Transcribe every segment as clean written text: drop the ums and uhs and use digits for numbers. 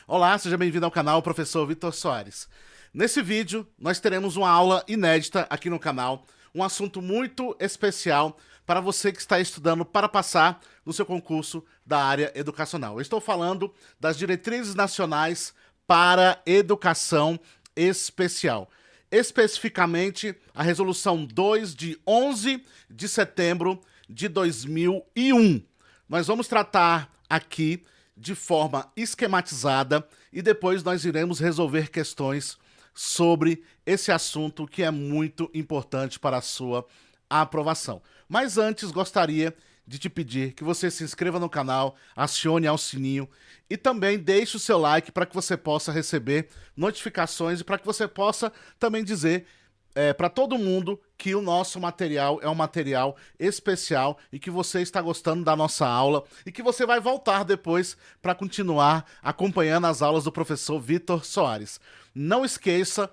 Olá, seja bem-vindo ao canal Professor Vitor Soares. Nesse vídeo, nós teremos uma aula inédita aqui no canal, um assunto muito especial para você que está estudando para passar no seu concurso da área educacional. Eu estou falando das diretrizes nacionais para educação especial. Especificamente, a Resolução 2 de 11 de setembro de 2001. Nós vamos tratar aqui de forma esquematizada e depois nós iremos resolver questões sobre esse assunto que é muito importante para a sua aprovação. Mas antes, gostaria de te pedir que você se inscreva no canal, acione o sininho e também deixe o seu like para que você possa receber notificações e para que você possa também dizer para todo mundo que o nosso material é um material especial e que você está gostando da nossa aula e que você vai voltar depois para continuar acompanhando as aulas do professor Vitor Soares. Não esqueça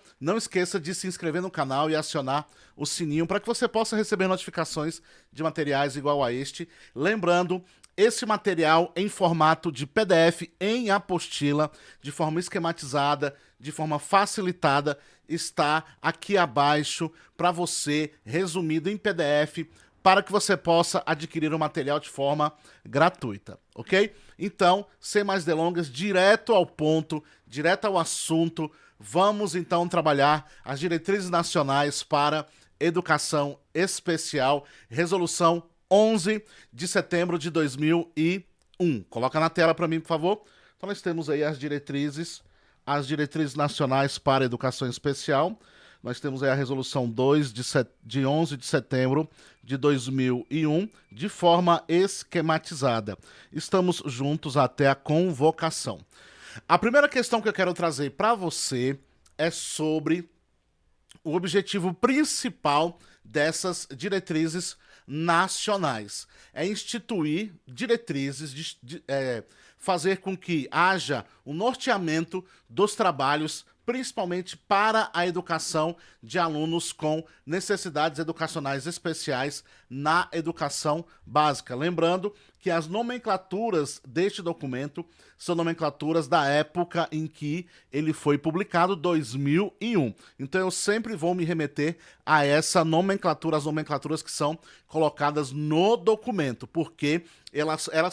de se inscrever no canal e acionar o sininho para que você possa receber notificações de materiais igual a este. Lembrando, esse material em formato de PDF em apostila, de forma esquematizada, de forma facilitada, está aqui abaixo para você, resumido em PDF, para que você possa adquirir o material de forma gratuita, ok? Então, sem mais delongas, direto ao ponto, direto ao assunto, vamos então trabalhar as diretrizes nacionais para educação especial, resolução 11 de setembro de 2001. Coloca na tela para mim, por favor. Então nós temos aí as diretrizes nacionais para educação especial. Nós temos aí a resolução 2 de 11 de setembro de 2001, de forma esquematizada. Estamos juntos até a convocação. A primeira questão que eu quero trazer para você é sobre o objetivo principal dessas diretrizes nacionais. É instituir diretrizes, fazer com que haja um norteamento dos trabalhos, principalmente para a educação de alunos com necessidades educacionais especiais na educação básica. Lembrando que as nomenclaturas deste documento são nomenclaturas da época em que ele foi publicado, 2001. Então eu sempre vou me remeter a essa nomenclatura, as nomenclaturas que são colocadas no documento, porque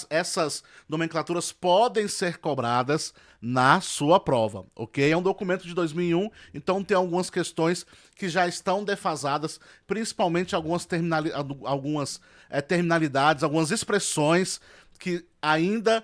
essas nomenclaturas podem ser cobradas na sua prova, ok? É um documento de 2001, então tem algumas questões que já estão defasadas, principalmente algumas terminalidades, algumas expressões que ainda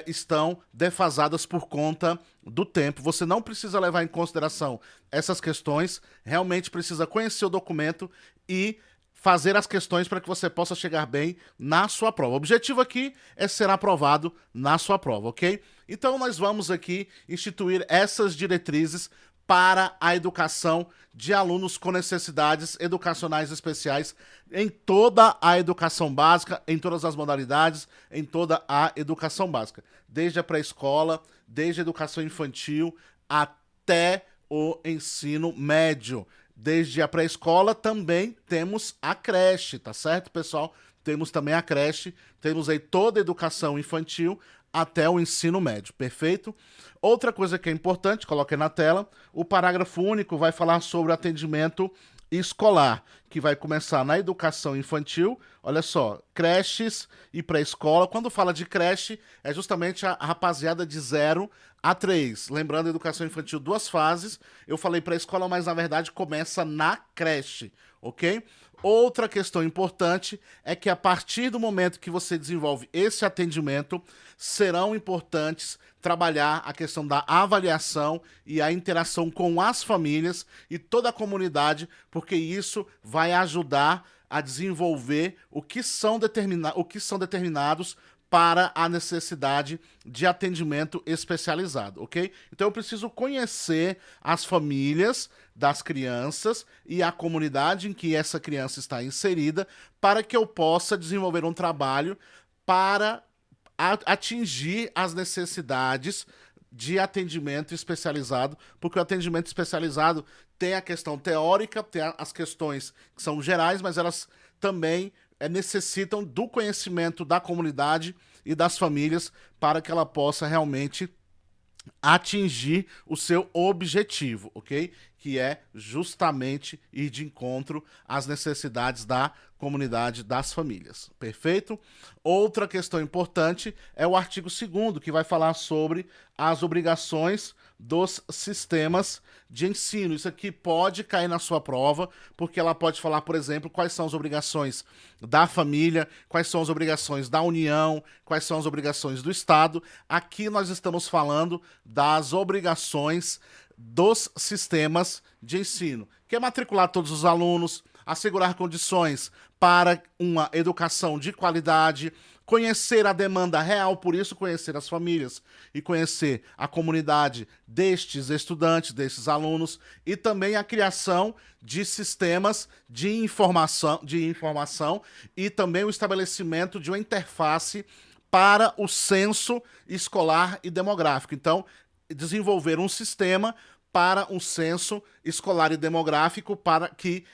estão defasadas por conta do tempo. Você não precisa levar em consideração essas questões, realmente precisa conhecer o documento e fazer as questões para que você possa chegar bem na sua prova. O objetivo aqui é ser aprovado na sua prova, ok? Então nós vamos aqui instituir essas diretrizes para a educação de alunos com necessidades educacionais especiais em toda a educação básica, em todas as modalidades, em toda a educação básica. Desde a pré-escola, desde a educação infantil até o ensino médio. Desde a pré-escola também temos a creche, tá certo, pessoal? Temos também a creche, temos aí toda a educação infantil até o ensino médio, perfeito? Outra coisa que é importante, coloquei na tela, o parágrafo único vai falar sobre o atendimento escolar, que vai começar na educação infantil, olha só, creches e pré-escola. Quando fala de creche, é justamente a rapaziada de 0 a 3. Lembrando, a educação infantil, 2 fases. Eu falei pré-escola, mas na verdade começa na creche, ok? Outra questão importante é que a partir do momento que você desenvolve esse atendimento, serão importantes trabalhar a questão da avaliação e a interação com as famílias e toda a comunidade, porque isso vai ajudar a desenvolver o que são determinados para a necessidade de atendimento especializado, ok? Então eu preciso conhecer as famílias das crianças e a comunidade em que essa criança está inserida para que eu possa desenvolver um trabalho para atingir as necessidades de atendimento especializado, porque o atendimento especializado tem a questão teórica, tem as questões que são gerais, mas elas também necessitam do conhecimento da comunidade e das famílias para que ela possa realmente atingir o seu objetivo, ok? Que é justamente ir de encontro às necessidades da comunidade, das famílias, perfeito? Outra questão importante é o artigo 2º, que vai falar sobre as obrigações dos sistemas de ensino. Isso aqui pode cair na sua prova, porque ela pode falar, por exemplo, quais são as obrigações da família, quais são as obrigações da União, quais são as obrigações do Estado. Aqui nós estamos falando das obrigações dos sistemas de ensino, que é matricular todos os alunos, assegurar condições para uma educação de qualidade, conhecer a demanda real, por isso conhecer as famílias e conhecer a comunidade destes estudantes, destes alunos, e também a criação de sistemas de informação e também o estabelecimento de uma interface para o censo escolar e demográfico. Então, desenvolver um sistema para um censo escolar e demográfico para que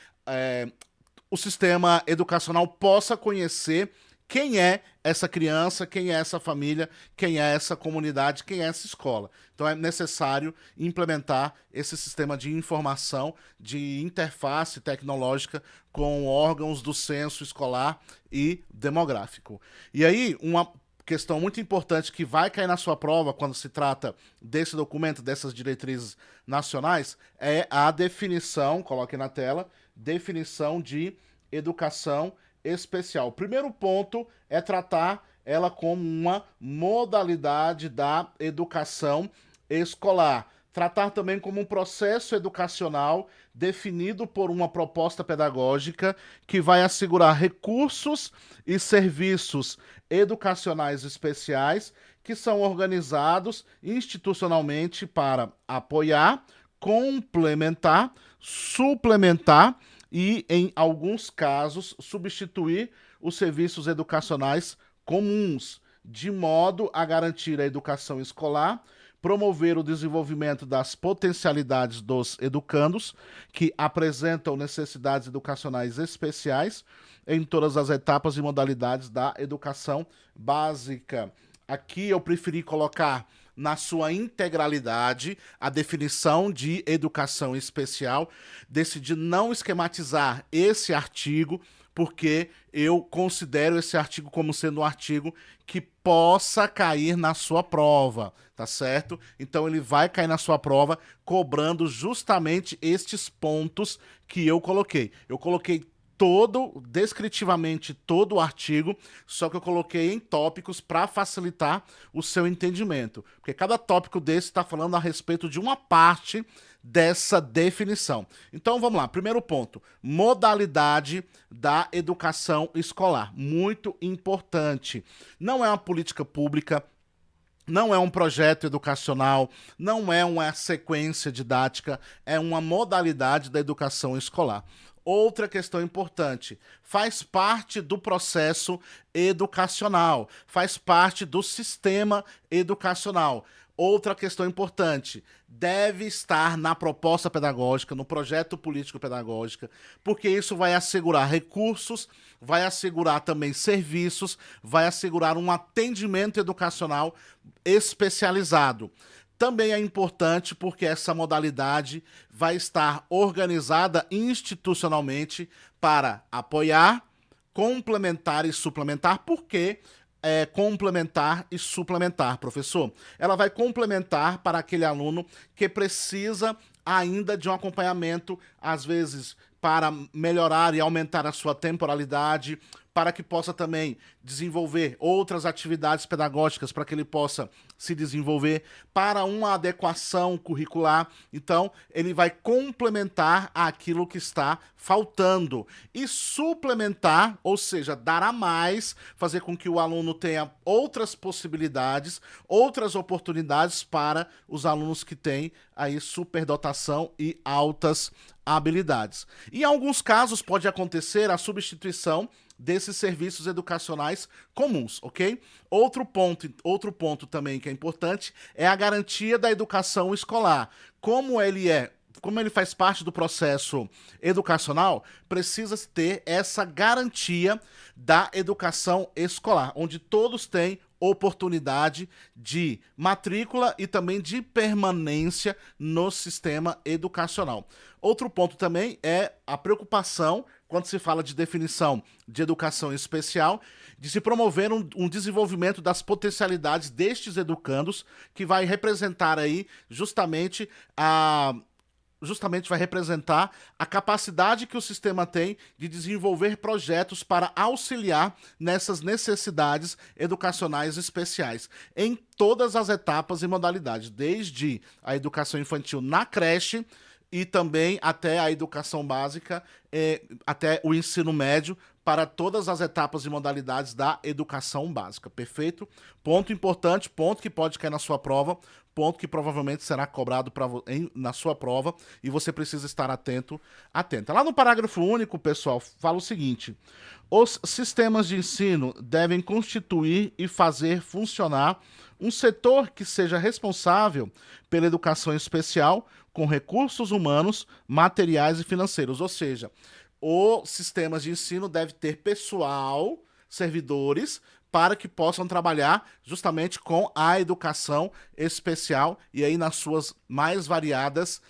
o sistema educacional possa conhecer quem é essa criança, quem é essa família, quem é essa comunidade, quem é essa escola. Então é necessário implementar esse sistema de informação, de interface tecnológica com órgãos do censo escolar e demográfico. E aí, uma questão muito importante que vai cair na sua prova quando se trata desse documento, dessas diretrizes nacionais, é a definição, coloque na tela, definição de educação especial. O primeiro ponto é tratar ela como uma modalidade da educação escolar. Tratar também como um processo educacional definido por uma proposta pedagógica que vai assegurar recursos e serviços educacionais especiais que são organizados institucionalmente para apoiar, complementar, suplementar e, em alguns casos, substituir os serviços educacionais comuns, de modo a garantir a educação escolar, promover o desenvolvimento das potencialidades dos educandos que apresentam necessidades educacionais especiais em todas as etapas e modalidades da educação básica. Aqui eu preferi colocar na sua integralidade a definição de educação especial, decidi não esquematizar esse artigo, porque eu considero esse artigo como sendo um artigo que possa cair na sua prova, tá certo? Então ele vai cair na sua prova cobrando justamente estes pontos que eu coloquei. Eu coloquei descritivamente todo o artigo, só que eu coloquei em tópicos para facilitar o seu entendimento, porque cada tópico desse está falando a respeito de uma parte dessa definição. Então vamos lá, primeiro ponto, modalidade da educação escolar, muito importante. Não é uma política pública, não é um projeto educacional, não é uma sequência didática, é uma modalidade da educação escolar. Outra questão importante, faz parte do processo educacional, faz parte do sistema educacional. Outra questão importante, deve estar na proposta pedagógica, no projeto político-pedagógico, porque isso vai assegurar recursos, vai assegurar também serviços, vai assegurar um atendimento educacional especializado. Também é importante porque essa modalidade vai estar organizada institucionalmente para apoiar, complementar e suplementar. Por que complementar e suplementar, professor? Ela vai complementar para aquele aluno que precisa ainda de um acompanhamento, às vezes para melhorar e aumentar a sua temporalidade, para que possa também desenvolver outras atividades pedagógicas para que ele possa se desenvolver, para uma adequação curricular. Então, ele vai complementar aquilo que está faltando e suplementar, ou seja, dar a mais, fazer com que o aluno tenha outras possibilidades, outras oportunidades para os alunos que têm aí superdotação e altas habilidades. Em alguns casos pode acontecer a substituição desses serviços educacionais comuns, ok? Outro ponto também que é importante é a garantia da educação escolar. Como ele faz parte do processo educacional, precisa ter essa garantia da educação escolar, onde todos têm oportunidade de matrícula e também de permanência no sistema educacional. Outro ponto também é a preocupação, quando se fala de definição de educação especial, de se promover um desenvolvimento das potencialidades destes educandos, que vai representar aí justamente vai representar a capacidade que o sistema tem de desenvolver projetos para auxiliar nessas necessidades educacionais especiais, em todas as etapas e modalidades, desde a educação infantil na creche e também até a educação básica, até o ensino médio, para todas as etapas e modalidades da educação básica, perfeito? Ponto importante, ponto que pode cair na sua prova, ponto que provavelmente será cobrado na sua prova e você precisa estar atenta. Lá no parágrafo único, pessoal, fala o seguinte: os sistemas de ensino devem constituir e fazer funcionar um setor que seja responsável pela educação especial com recursos humanos, materiais e financeiros, ou seja, os sistemas de ensino deve ter pessoal, servidores, para que possam trabalhar justamente com a educação especial e aí nas suas mais variadas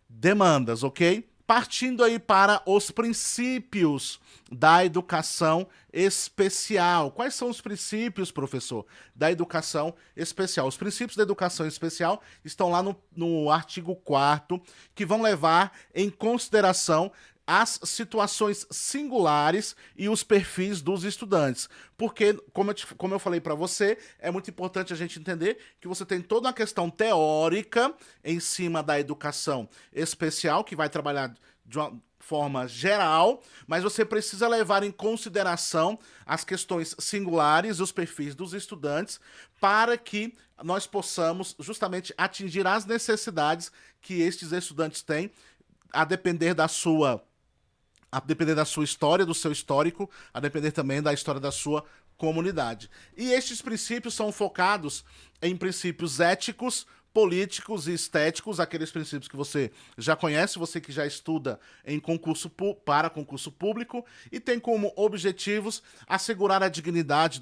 demandas, ok? Partindo aí para os princípios da educação especial. Quais são os princípios, professor, da educação especial? Os princípios da educação especial estão lá no artigo 4º, que vão levar em consideração as situações singulares e os perfis dos estudantes. Porque, como eu falei para você, é muito importante a gente entender que você tem toda uma questão teórica em cima da educação especial, que vai trabalhar de uma forma geral, mas você precisa levar em consideração as questões singulares e os perfis dos estudantes para que nós possamos justamente atingir as necessidades que estes estudantes têm, a depender da sua história, do seu histórico, a depender também da história da sua comunidade. E estes princípios são focados em princípios éticos, políticos e estéticos, aqueles princípios que você já conhece, você que já estuda para concurso público, e tem como objetivos assegurar a dignidade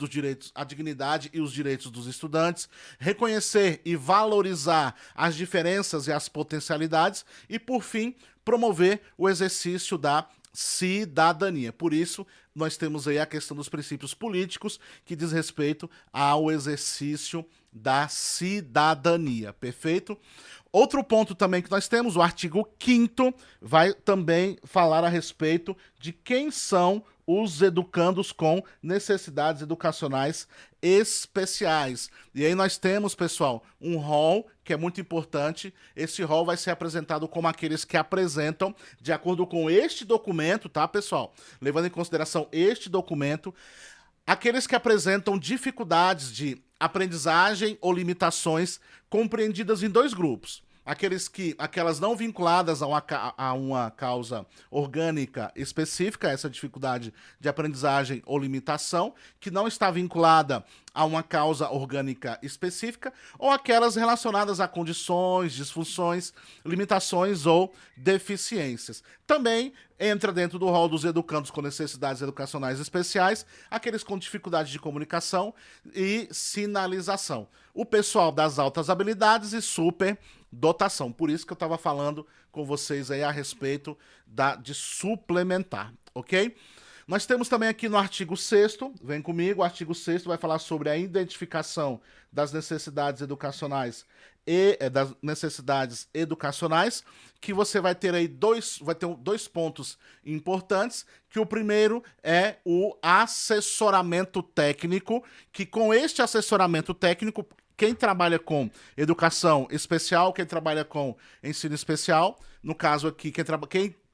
e os direitos dos estudantes, reconhecer e valorizar as diferenças e as potencialidades e, por fim, promover o exercício da cidadania. Por isso, nós temos aí a questão dos princípios políticos que diz respeito ao exercício da cidadania, perfeito? Outro ponto também que nós temos, o artigo 5º, vai também falar a respeito de quem são os educandos com necessidades educacionais especiais. E aí nós temos, pessoal, um rol que é muito importante. Esse rol vai ser apresentado como aqueles que apresentam, de acordo com este documento, tá, pessoal? Levando em consideração este documento, aqueles que apresentam dificuldades de aprendizagem ou limitações compreendidas em dois grupos. Aquelas não vinculadas a uma causa orgânica específica, essa dificuldade de aprendizagem ou limitação, que não está vinculada a uma causa orgânica específica, ou aquelas relacionadas a condições, disfunções, limitações ou deficiências. Também entra dentro do rol dos educandos com necessidades educacionais especiais, aqueles com dificuldade de comunicação e sinalização. O pessoal das altas habilidades e superdotação. Por isso que eu estava falando com vocês aí a respeito de suplementar, ok? Nós temos também aqui no artigo 6º, vem comigo, o artigo 6º vai falar sobre a identificação das necessidades educacionais que você vai ter aí dois pontos importantes, que o primeiro é o assessoramento técnico, que com este assessoramento técnico, quem trabalha com educação especial, quem trabalha com ensino especial, no caso aqui, quem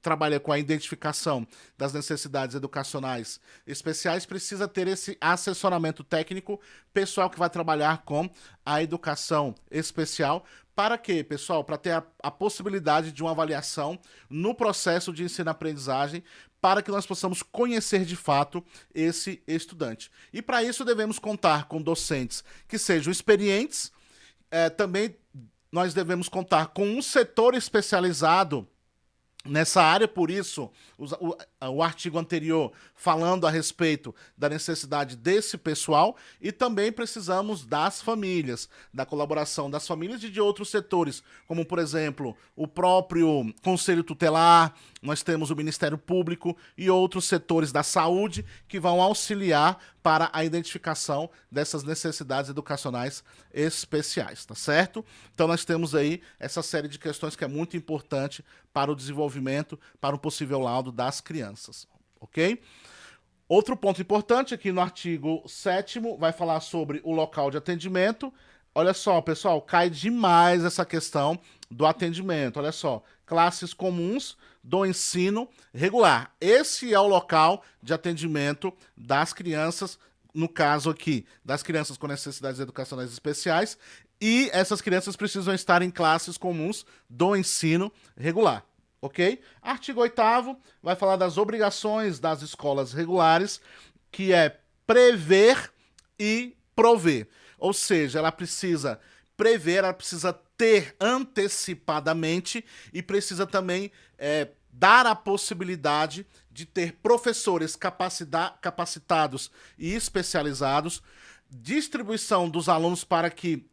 trabalha com a identificação das necessidades educacionais especiais, precisa ter esse assessoramento técnico pessoal que vai trabalhar com a educação especial. Para quê, pessoal? Para ter a possibilidade de uma avaliação no processo de ensino-aprendizagem, para que nós possamos conhecer de fato esse estudante. E para isso devemos contar com docentes que sejam experientes, também nós devemos contar com um setor especializado nessa área. Por isso, o artigo anterior falando a respeito da necessidade desse pessoal, e também precisamos das famílias, da colaboração das famílias e de outros setores, como, por exemplo, o próprio Conselho Tutelar, nós temos o Ministério Público e outros setores da saúde que vão auxiliar para a identificação dessas necessidades educacionais especiais, tá certo? Então nós temos aí essa série de questões que é muito importante para o desenvolvimento, para um possível laudo das crianças, ok? Outro ponto importante aqui no artigo 7º vai falar sobre o local de atendimento. Olha só, pessoal, cai demais essa questão do atendimento. Olha só, classes comuns do ensino regular. Esse é o local de atendimento das crianças, no caso aqui, das crianças com necessidades educacionais especiais, e essas crianças precisam estar em classes comuns do ensino regular, ok? Artigo 8º vai falar das obrigações das escolas regulares, que é prever e prover. Ou seja, ela precisa prever, ela precisa ter antecipadamente e precisa também dar a possibilidade de ter professores capacitados e especializados, distribuição dos alunos para que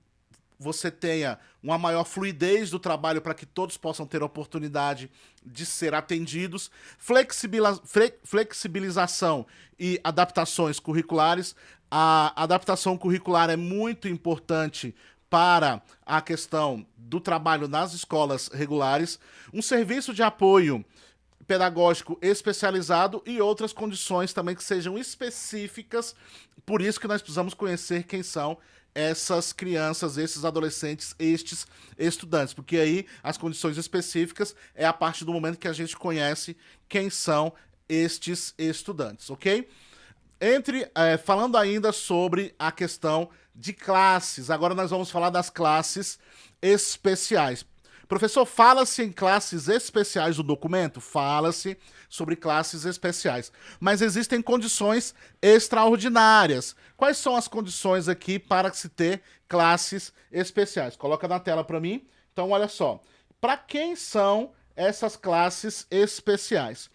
você tenha uma maior fluidez do trabalho para que todos possam ter a oportunidade de ser atendidos, flexibilização e adaptações curriculares. A adaptação curricular é muito importante para a questão do trabalho nas escolas regulares, um serviço de apoio pedagógico especializado e outras condições também que sejam específicas. Por isso que nós precisamos conhecer quem são essas crianças, esses adolescentes, estes estudantes, porque aí as condições específicas é a partir do momento que a gente conhece quem são estes estudantes, ok? Falando ainda sobre a questão de classes, agora nós vamos falar das classes especiais. Professor, fala-se em classes especiais do documento? Fala-se sobre classes especiais. Mas existem condições extraordinárias. Quais são as condições aqui para se ter classes especiais? Coloca na tela para mim. Então, olha só. Para quem são essas classes especiais?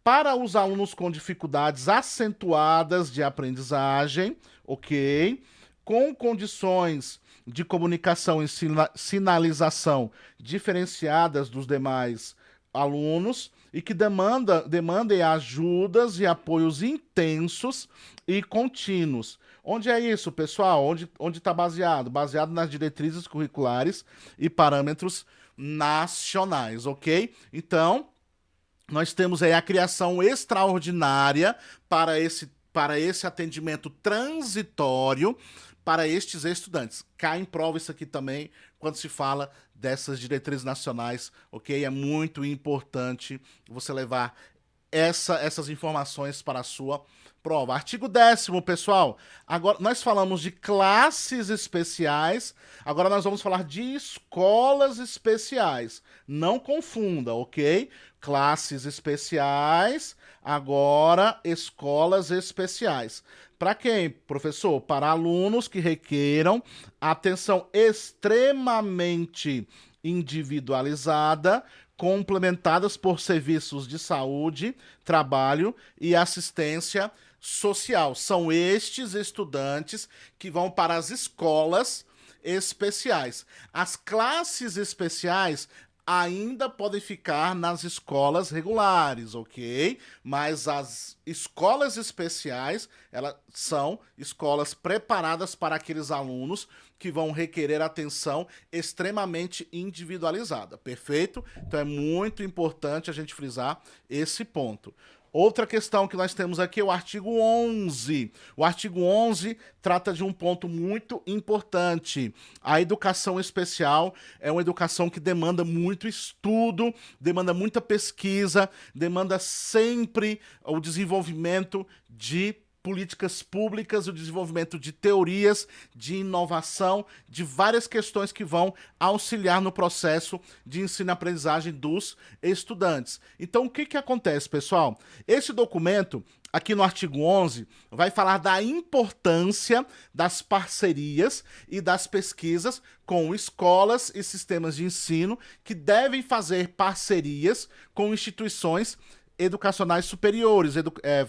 Para os alunos com dificuldades acentuadas de aprendizagem, ok? Com condições de comunicação e sinalização diferenciadas dos demais alunos e que demandem ajudas e apoios intensos e contínuos. Onde é isso, pessoal? Onde está baseado? Baseado nas diretrizes curriculares e parâmetros nacionais, ok? Então, nós temos aí a criação extraordinária para esse atendimento transitório para estes estudantes. Cai em prova isso aqui também quando se fala dessas diretrizes nacionais, ok? É muito importante você levar essas informações para a sua prova. Artigo 10º, pessoal. Agora nós falamos de classes especiais, agora nós vamos falar de escolas especiais. Não confunda, ok? Classes especiais, agora escolas especiais. Para quem, professor? Para alunos que requeram atenção extremamente individualizada, complementadas por serviços de saúde, trabalho e assistência social. São estes estudantes que vão para as escolas especiais. As classes especiais ainda podem ficar nas escolas regulares, ok? Mas as escolas especiais, elas são escolas preparadas para aqueles alunos que vão requerer atenção extremamente individualizada, perfeito? Então é muito importante a gente frisar esse ponto. Outra questão que nós temos aqui é o artigo 11. O artigo 11 trata de um ponto muito importante. A educação especial é uma educação que demanda muito estudo, demanda muita pesquisa, demanda sempre o desenvolvimento de políticas públicas, o desenvolvimento de teorias, de inovação, de várias questões que vão auxiliar no processo de ensino-aprendizagem dos estudantes. Então, o que acontece, pessoal? Esse documento, aqui no artigo 11, vai falar da importância das parcerias e das pesquisas com escolas e sistemas de ensino que devem fazer parcerias com instituições educacionais superiores,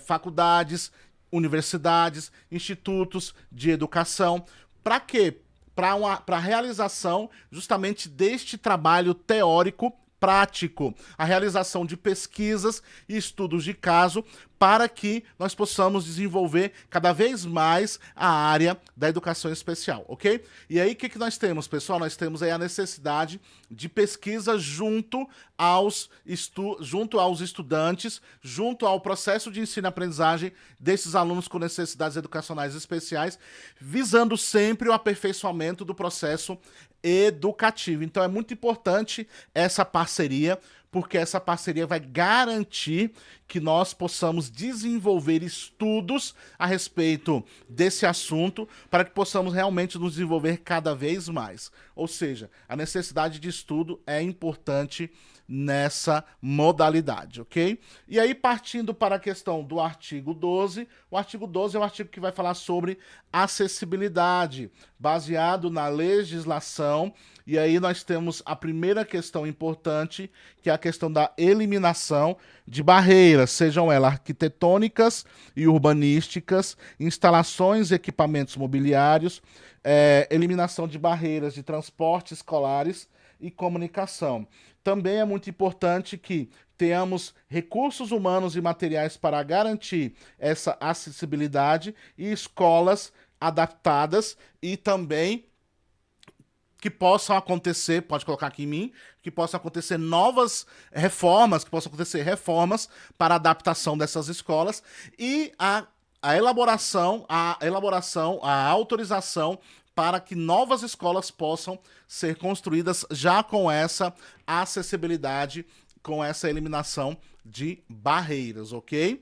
faculdades, universidades, institutos de educação. Para quê? Para a realização justamente deste trabalho teórico prático, a realização de pesquisas e estudos de caso para que nós possamos desenvolver cada vez mais a área da educação especial, ok? E aí, o que nós temos, pessoal? Nós temos aí a necessidade de pesquisa junto aos estudantes, junto ao processo de ensino e aprendizagem desses alunos com necessidades educacionais especiais, visando sempre o aperfeiçoamento do processo educativo. Então é muito importante essa parceria, porque essa parceria vai garantir que nós possamos desenvolver estudos a respeito desse assunto para que possamos realmente nos desenvolver cada vez mais. Ou seja, a necessidade de estudo é importante nessa modalidade, ok? E aí, partindo para a questão do artigo 12, o artigo 12 é o artigo que vai falar sobre acessibilidade, baseado na legislação. E aí nós temos a primeira questão importante, que é a questão da eliminação de barreiras, sejam elas arquitetônicas e urbanísticas, instalações e equipamentos mobiliários, eliminação de barreiras de transporte escolares e comunicação. Também é muito importante que tenhamos recursos humanos e materiais para garantir essa acessibilidade e escolas adaptadas e também que possam acontecer, pode colocar aqui em mim, que possam acontecer novas reformas, que possam acontecer reformas para a adaptação dessas escolas e a elaboração, a autorização para que novas escolas possam ser construídas já com essa acessibilidade, com essa eliminação de barreiras, ok?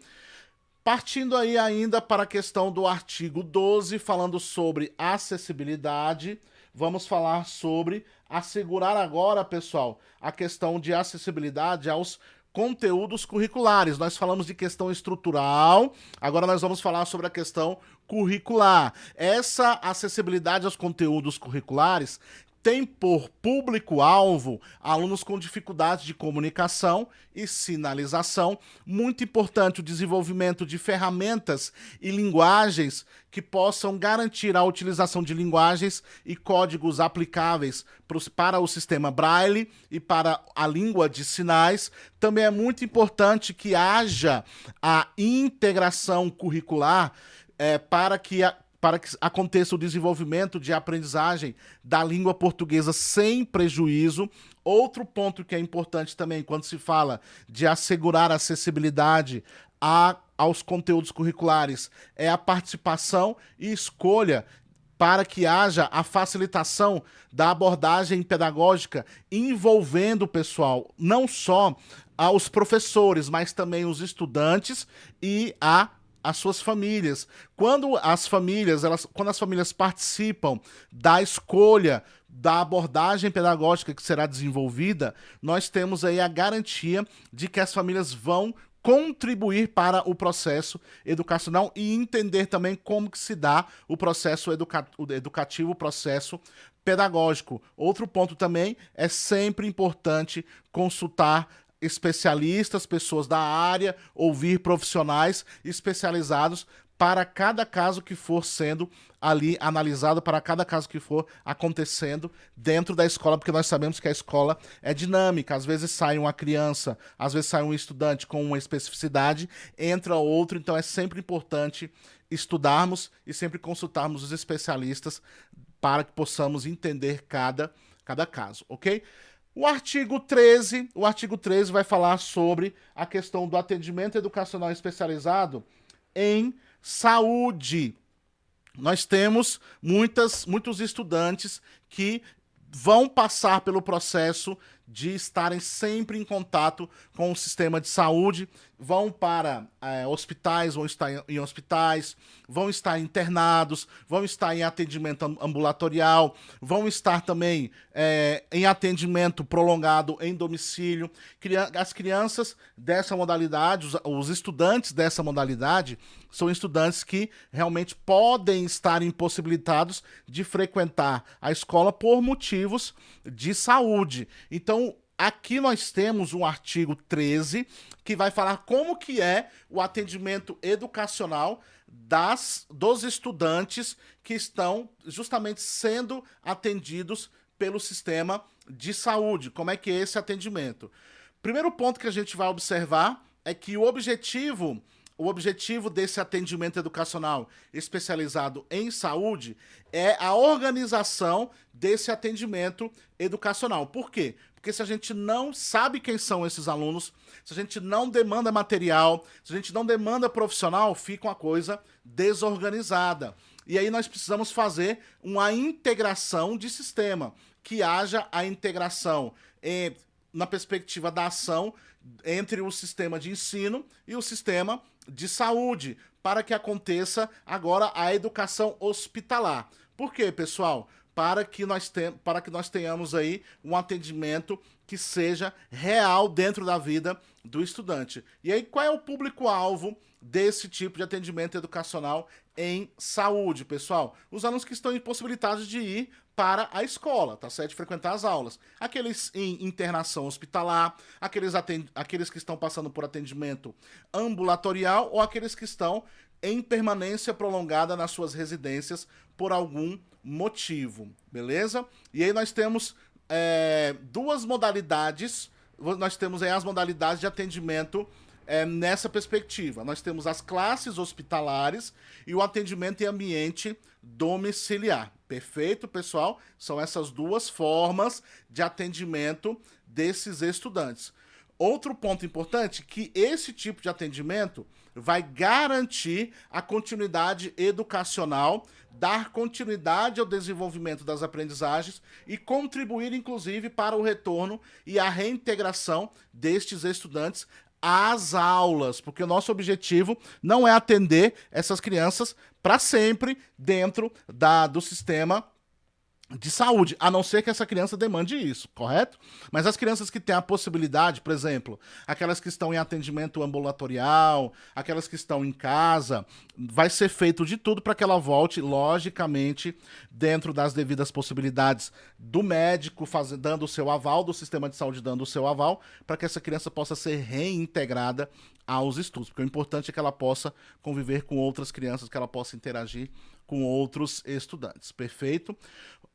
Partindo aí ainda para a questão do artigo 12, falando sobre acessibilidade, vamos falar sobre assegurar agora, pessoal, a questão de acessibilidade aos conteúdos curriculares. Nós falamos de questão estrutural, agora nós vamos falar sobre a questão curricular. Essa acessibilidade aos conteúdos curriculares tem por público-alvo alunos com dificuldades de comunicação e sinalização. Muito importante o desenvolvimento de ferramentas e linguagens que possam garantir a utilização de linguagens e códigos aplicáveis para o sistema Braille e para a língua de sinais. Também é muito importante que haja a integração curricular para que aconteça o desenvolvimento de aprendizagem da língua portuguesa sem prejuízo. Outro ponto que é importante também quando se fala de assegurar acessibilidade aos conteúdos curriculares é a participação e escolha para que haja a facilitação da abordagem pedagógica envolvendo o pessoal, não só os professores, mas também os estudantes e as suas famílias. Quando as famílias participam da escolha da abordagem pedagógica que será desenvolvida, nós temos aí a garantia de que as famílias vão contribuir para o processo educacional e entender também como que se dá o processo educativo, o processo pedagógico. Outro ponto também é sempre importante consultar especialistas, pessoas da área, ouvir profissionais especializados para cada caso que for sendo ali analisado, para cada caso que for acontecendo dentro da escola, porque nós sabemos que a escola é dinâmica, às vezes sai uma criança, às vezes sai um estudante com uma especificidade, entra outro, então é sempre importante estudarmos e sempre consultarmos os especialistas para que possamos entender cada caso, ok? O artigo 13 vai falar sobre a questão do atendimento educacional especializado em saúde. Nós temos muitos estudantes que vão passar pelo processo de estarem sempre em contato com o sistema de saúde, vão para hospitais, vão estar em hospitais, vão estar internados, vão estar em atendimento ambulatorial, vão estar também em atendimento prolongado em domicílio. As crianças dessa modalidade, os estudantes dessa modalidade, são estudantes que realmente podem estar impossibilitados de frequentar a escola por motivos de saúde. Então, aqui nós temos um artigo 13 que vai falar como que é o atendimento educacional dos estudantes que estão justamente sendo atendidos pelo sistema de saúde. Como é que é esse atendimento? Primeiro ponto que a gente vai observar é que o objetivo desse atendimento educacional especializado em saúde é a organização desse atendimento educacional. Por quê? Porque se a gente não sabe quem são esses alunos, se a gente não demanda material, se a gente não demanda profissional, fica uma coisa desorganizada. E aí nós precisamos fazer uma integração de sistema, que haja a integração na perspectiva da ação entre o sistema de ensino e o sistema de saúde, para que aconteça agora a educação hospitalar. Por quê, pessoal? Para que nós tenhamos aí um atendimento que seja real dentro da vida do estudante. E aí, qual é o público-alvo desse tipo de atendimento educacional em saúde, pessoal? Os alunos que estão impossibilitados de ir para a escola, tá certo? De frequentar as aulas. Aqueles em internação hospitalar, aqueles que estão passando por atendimento ambulatorial ou aqueles que estão em permanência prolongada nas suas residências por algum motivo, beleza? E aí nós temos duas modalidades, nós temos aí as modalidades de atendimento nessa perspectiva. Nós temos as classes hospitalares e o atendimento em ambiente domiciliar. Perfeito, pessoal? São essas duas formas de atendimento desses estudantes. Outro ponto importante, que esse tipo de atendimento vai garantir a continuidade educacional, dar continuidade ao desenvolvimento das aprendizagens e contribuir, inclusive, para o retorno e a reintegração destes estudantes às aulas, porque o nosso objetivo não é atender essas crianças para sempre dentro do sistema de saúde, a não ser que essa criança demande isso, correto? Mas as crianças que têm a possibilidade, por exemplo, aquelas que estão em atendimento ambulatorial, aquelas que estão em casa, vai ser feito de tudo para que ela volte, logicamente, dentro das devidas possibilidades do médico, dando o seu aval, do sistema de saúde dando o seu aval, para que essa criança possa ser reintegrada aos estudos, porque o importante é que ela possa conviver com outras crianças, que ela possa interagir com outros estudantes, perfeito?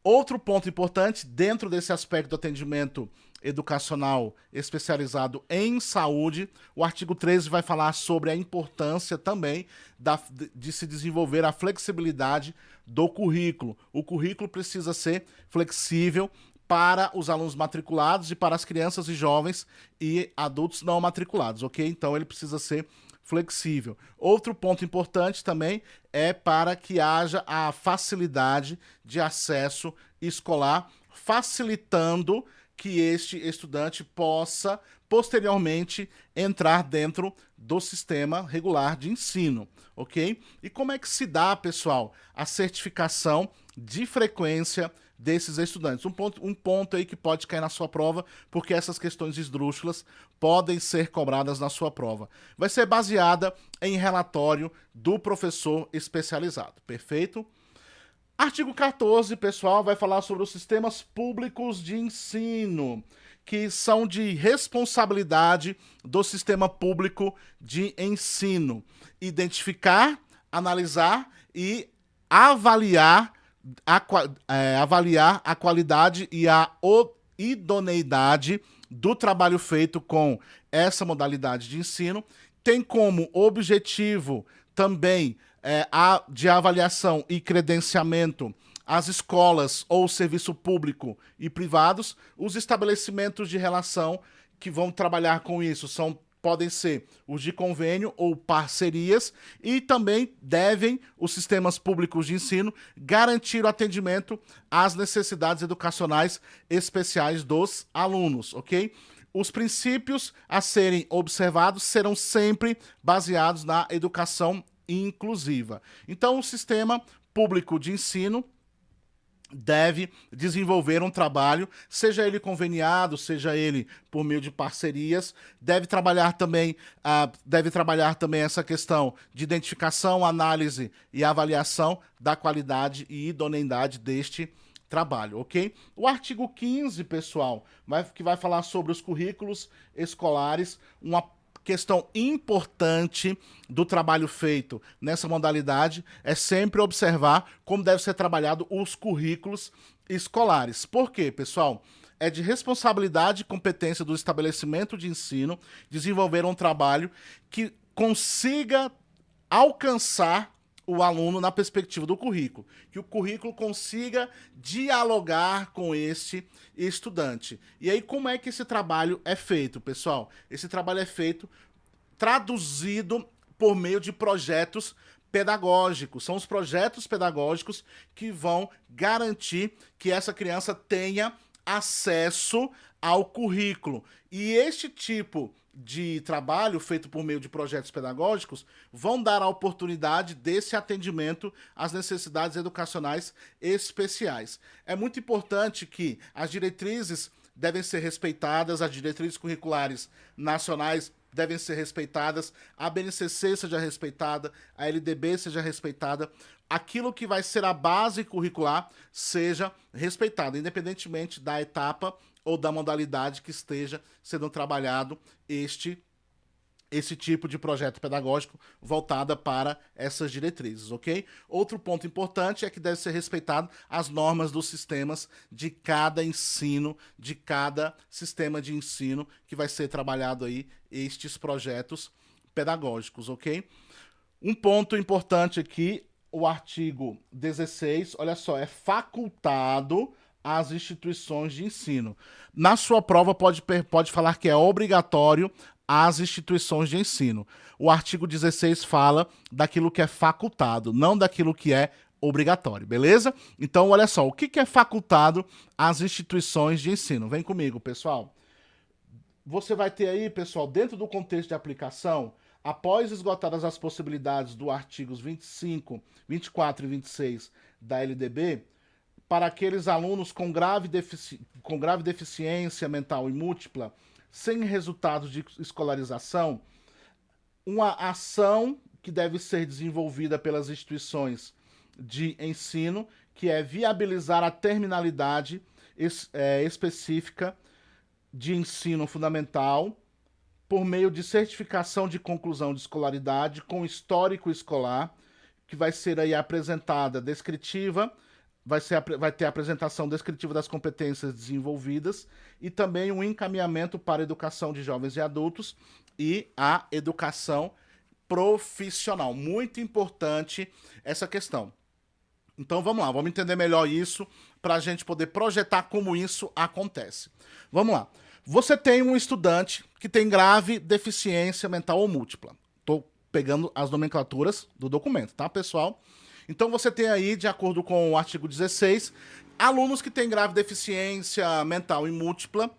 Outro ponto importante, dentro desse aspecto do atendimento educacional especializado em saúde, o artigo 13 vai falar sobre a importância também de se desenvolver a flexibilidade do currículo. O currículo precisa ser flexível para os alunos matriculados e para as crianças e jovens e adultos não matriculados, ok? Então ele precisa ser flexível. Outro ponto importante também é para que haja a facilidade de acesso escolar, facilitando que este estudante possa posteriormente entrar dentro do sistema regular de ensino, ok? E como é que se dá, pessoal, a certificação de frequência desses estudantes? Um ponto aí que pode cair na sua prova, porque essas questões esdrúxulas podem ser cobradas na sua prova. Vai ser baseada em relatório do professor especializado, perfeito? Artigo 14, pessoal, vai falar sobre os sistemas públicos de ensino, que são de responsabilidade do sistema público de ensino. Identificar, analisar e avaliar a qualidade e a idoneidade do trabalho feito com essa modalidade de ensino. Tem como objetivo também de avaliação e credenciamento as escolas ou serviço público e privados. Os estabelecimentos de relação que vão trabalhar com isso podem ser os de convênio ou parcerias, e também devem os sistemas públicos de ensino garantir o atendimento às necessidades educacionais especiais dos alunos, ok? Os princípios a serem observados serão sempre baseados na educação inclusiva. Então, o sistema público de ensino deve desenvolver um trabalho, seja ele conveniado, seja ele por meio de parcerias, deve trabalhar também essa questão de identificação, análise e avaliação da qualidade e idoneidade deste trabalho, ok? O artigo 15, pessoal, que vai falar sobre os currículos escolares, uma questão importante do trabalho feito nessa modalidade é sempre observar como deve ser trabalhado os currículos escolares. Por quê, pessoal? É de responsabilidade e competência do estabelecimento de ensino desenvolver um trabalho que consiga alcançar o aluno na perspectiva do currículo, que o currículo consiga dialogar com esse estudante. E aí, como é que esse trabalho é feito, pessoal? Esse trabalho é feito traduzido por meio de projetos pedagógicos. São os projetos pedagógicos que vão garantir que essa criança tenha acesso ao currículo. E este tipo de trabalho feito por meio de projetos pedagógicos vão dar a oportunidade desse atendimento às necessidades educacionais especiais. É muito importante que as diretrizes devem ser respeitadas, as diretrizes curriculares nacionais devem ser respeitadas, a BNCC seja respeitada, a LDB seja respeitada, aquilo que vai ser a base curricular seja respeitado, independentemente da etapa ou da modalidade que esteja sendo trabalhado esse tipo de projeto pedagógico voltada para essas diretrizes, ok? Outro ponto importante é que deve ser respeitado as normas dos sistemas de cada ensino, de cada sistema de ensino que vai ser trabalhado aí estes projetos pedagógicos, ok? Um ponto importante aqui, o artigo 16, olha só, é facultado às instituições de ensino. Na sua prova pode falar que é obrigatório às instituições de ensino. O artigo 16 fala daquilo que é facultado, não daquilo que é obrigatório, beleza? Então, olha só, o que é facultado às instituições de ensino? Vem comigo, pessoal. Você vai ter aí, pessoal, dentro do contexto de aplicação, após esgotadas as possibilidades do artigos 25, 24 e 26 da LDB, para aqueles alunos com grave deficiência mental e múltipla, sem resultados de escolarização, uma ação que deve ser desenvolvida pelas instituições de ensino, que é viabilizar a terminalidade específica de ensino fundamental por meio de certificação de conclusão de escolaridade com histórico escolar, que vai ser aí apresentada descritiva, vai ter a apresentação descritiva das competências desenvolvidas e também um encaminhamento para a educação de jovens e adultos e a educação profissional. Muito importante essa questão. Então vamos lá, vamos entender melhor isso para a gente poder projetar como isso acontece. Vamos lá. Você tem um estudante que tem grave deficiência mental ou múltipla. Estou pegando as nomenclaturas do documento, tá, pessoal? Então você tem aí, de acordo com o artigo 16, alunos que têm grave deficiência mental e múltipla,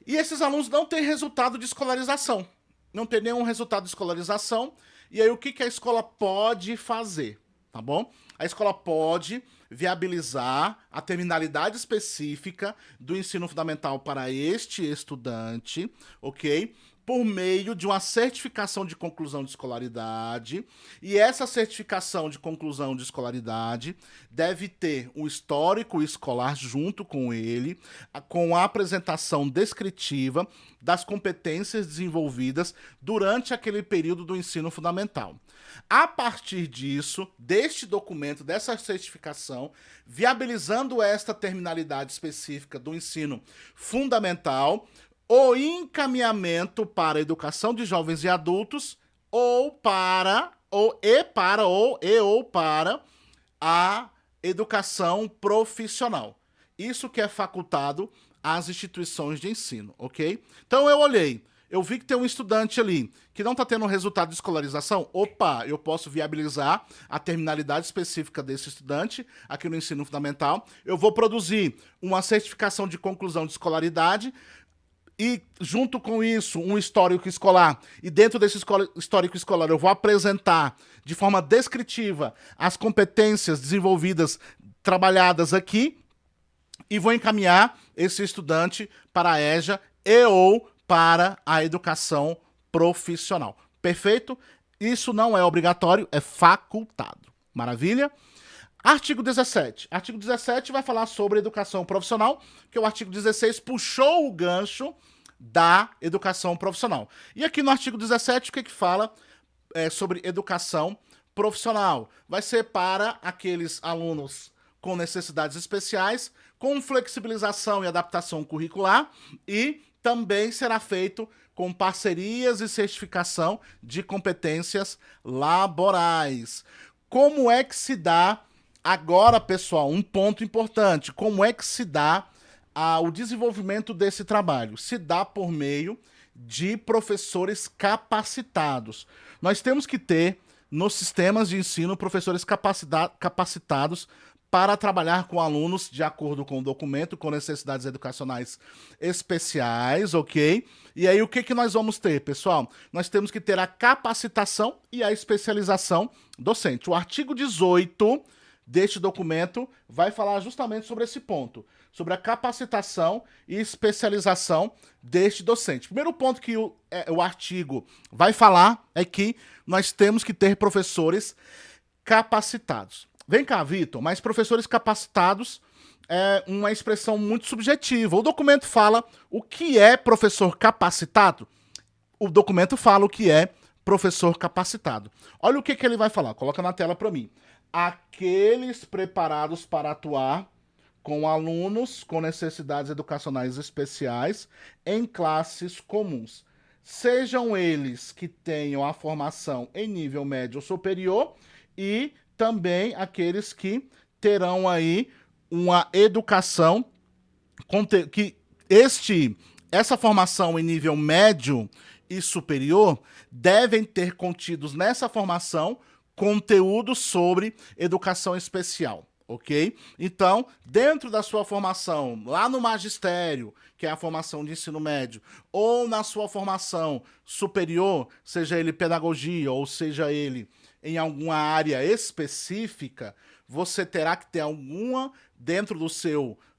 e esses alunos não têm resultado de escolarização. Não tem nenhum resultado de escolarização, e aí o que a escola pode fazer, tá bom? A escola pode viabilizar a terminalidade específica do ensino fundamental para este estudante, ok? Por meio de uma certificação de conclusão de escolaridade, e essa certificação de conclusão de escolaridade deve ter um histórico escolar junto com ele, com a apresentação descritiva das competências desenvolvidas durante aquele período do ensino fundamental. A partir disso, deste documento, dessa certificação, viabilizando esta terminalidade específica do ensino fundamental, o encaminhamento para a educação de jovens e adultos ou para a educação profissional. Isso que é facultado às instituições de ensino, ok? Então eu olhei, eu vi que tem um estudante ali que não está tendo resultado de escolarização. Opa, eu posso viabilizar a terminalidade específica desse estudante aqui no ensino fundamental. Eu vou produzir uma certificação de conclusão de escolaridade e, junto com isso, um histórico escolar. E dentro desse histórico escolar eu vou apresentar de forma descritiva as competências desenvolvidas, trabalhadas aqui, e vou encaminhar esse estudante para a EJA e ou para a educação profissional. Perfeito? Isso não é obrigatório, é facultado. Maravilha? Artigo 17. Artigo 17 vai falar sobre educação profissional, que o artigo 16 puxou o gancho da educação profissional. E aqui no artigo 17, o que fala sobre educação profissional? Vai ser para aqueles alunos com necessidades especiais, com flexibilização e adaptação curricular, e também será feito com parcerias e certificação de competências laborais. Como é que se dá agora, pessoal, um ponto importante, como é que se dá o desenvolvimento desse trabalho? Se dá por meio de professores capacitados. Nós temos que ter, nos sistemas de ensino, professores capacitados para trabalhar com alunos de acordo com o documento, com necessidades educacionais especiais, ok? E aí o que nós vamos ter, pessoal? Nós temos que ter a capacitação e a especialização docente. O artigo 18 deste documento vai falar justamente sobre esse ponto, sobre a capacitação e especialização deste docente. Primeiro ponto que o artigo vai falar é que nós temos que ter professores capacitados. Vem cá, Vitor, mas professores capacitados é uma expressão muito subjetiva. O documento fala o que é professor capacitado? O documento fala o que é professor capacitado. Olha o que ele vai falar, coloca na tela para mim. Aqueles preparados para atuar com alunos com necessidades educacionais especiais em classes comuns. Sejam eles que tenham a formação em nível médio ou superior e também aqueles que terão aí uma educação que essa formação em nível médio e superior devem ter contidos nessa formação conteúdos sobre educação especial, ok? Então, dentro da sua formação, lá no magistério, que é a formação de ensino médio, ou na sua formação superior, seja ele pedagogia ou seja ele em alguma área específica, você terá que ter alguma, dentro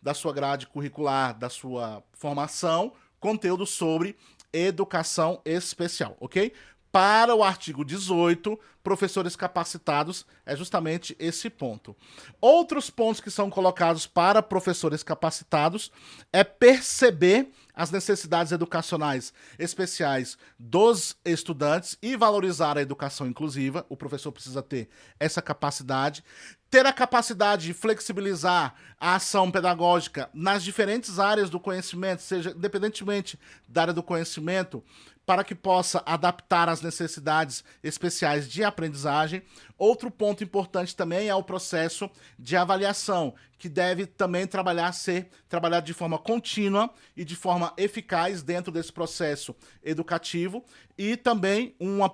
da sua grade curricular, da sua formação, conteúdo sobre educação especial, ok? Para o artigo 18, professores capacitados, é justamente esse ponto. Outros pontos que são colocados para professores capacitados é perceber as necessidades educacionais especiais dos estudantes e valorizar a educação inclusiva. O professor precisa ter essa capacidade. Ter a capacidade de flexibilizar a ação pedagógica nas diferentes áreas do conhecimento, seja independentemente da área do conhecimento, para que possa adaptar às necessidades especiais de aprendizagem. Outro ponto importante também é o processo de avaliação, que deve também ser trabalhado de forma contínua e de forma eficaz dentro desse processo educativo. E também uma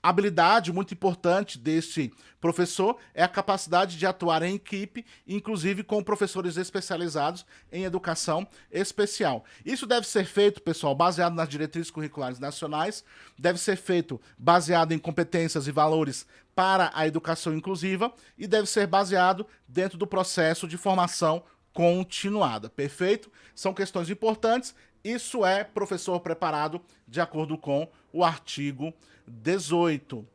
habilidade muito importante deste professor é a capacidade de atuar em equipe, inclusive com professores especializados em educação especial. Isso deve ser feito, pessoal, baseado nas diretrizes curriculares nacionais, deve ser feito baseado em competências e valores para a educação inclusiva e deve ser baseado dentro do processo de formação continuada, perfeito? São questões importantes. Isso é professor preparado de acordo com o artigo 18.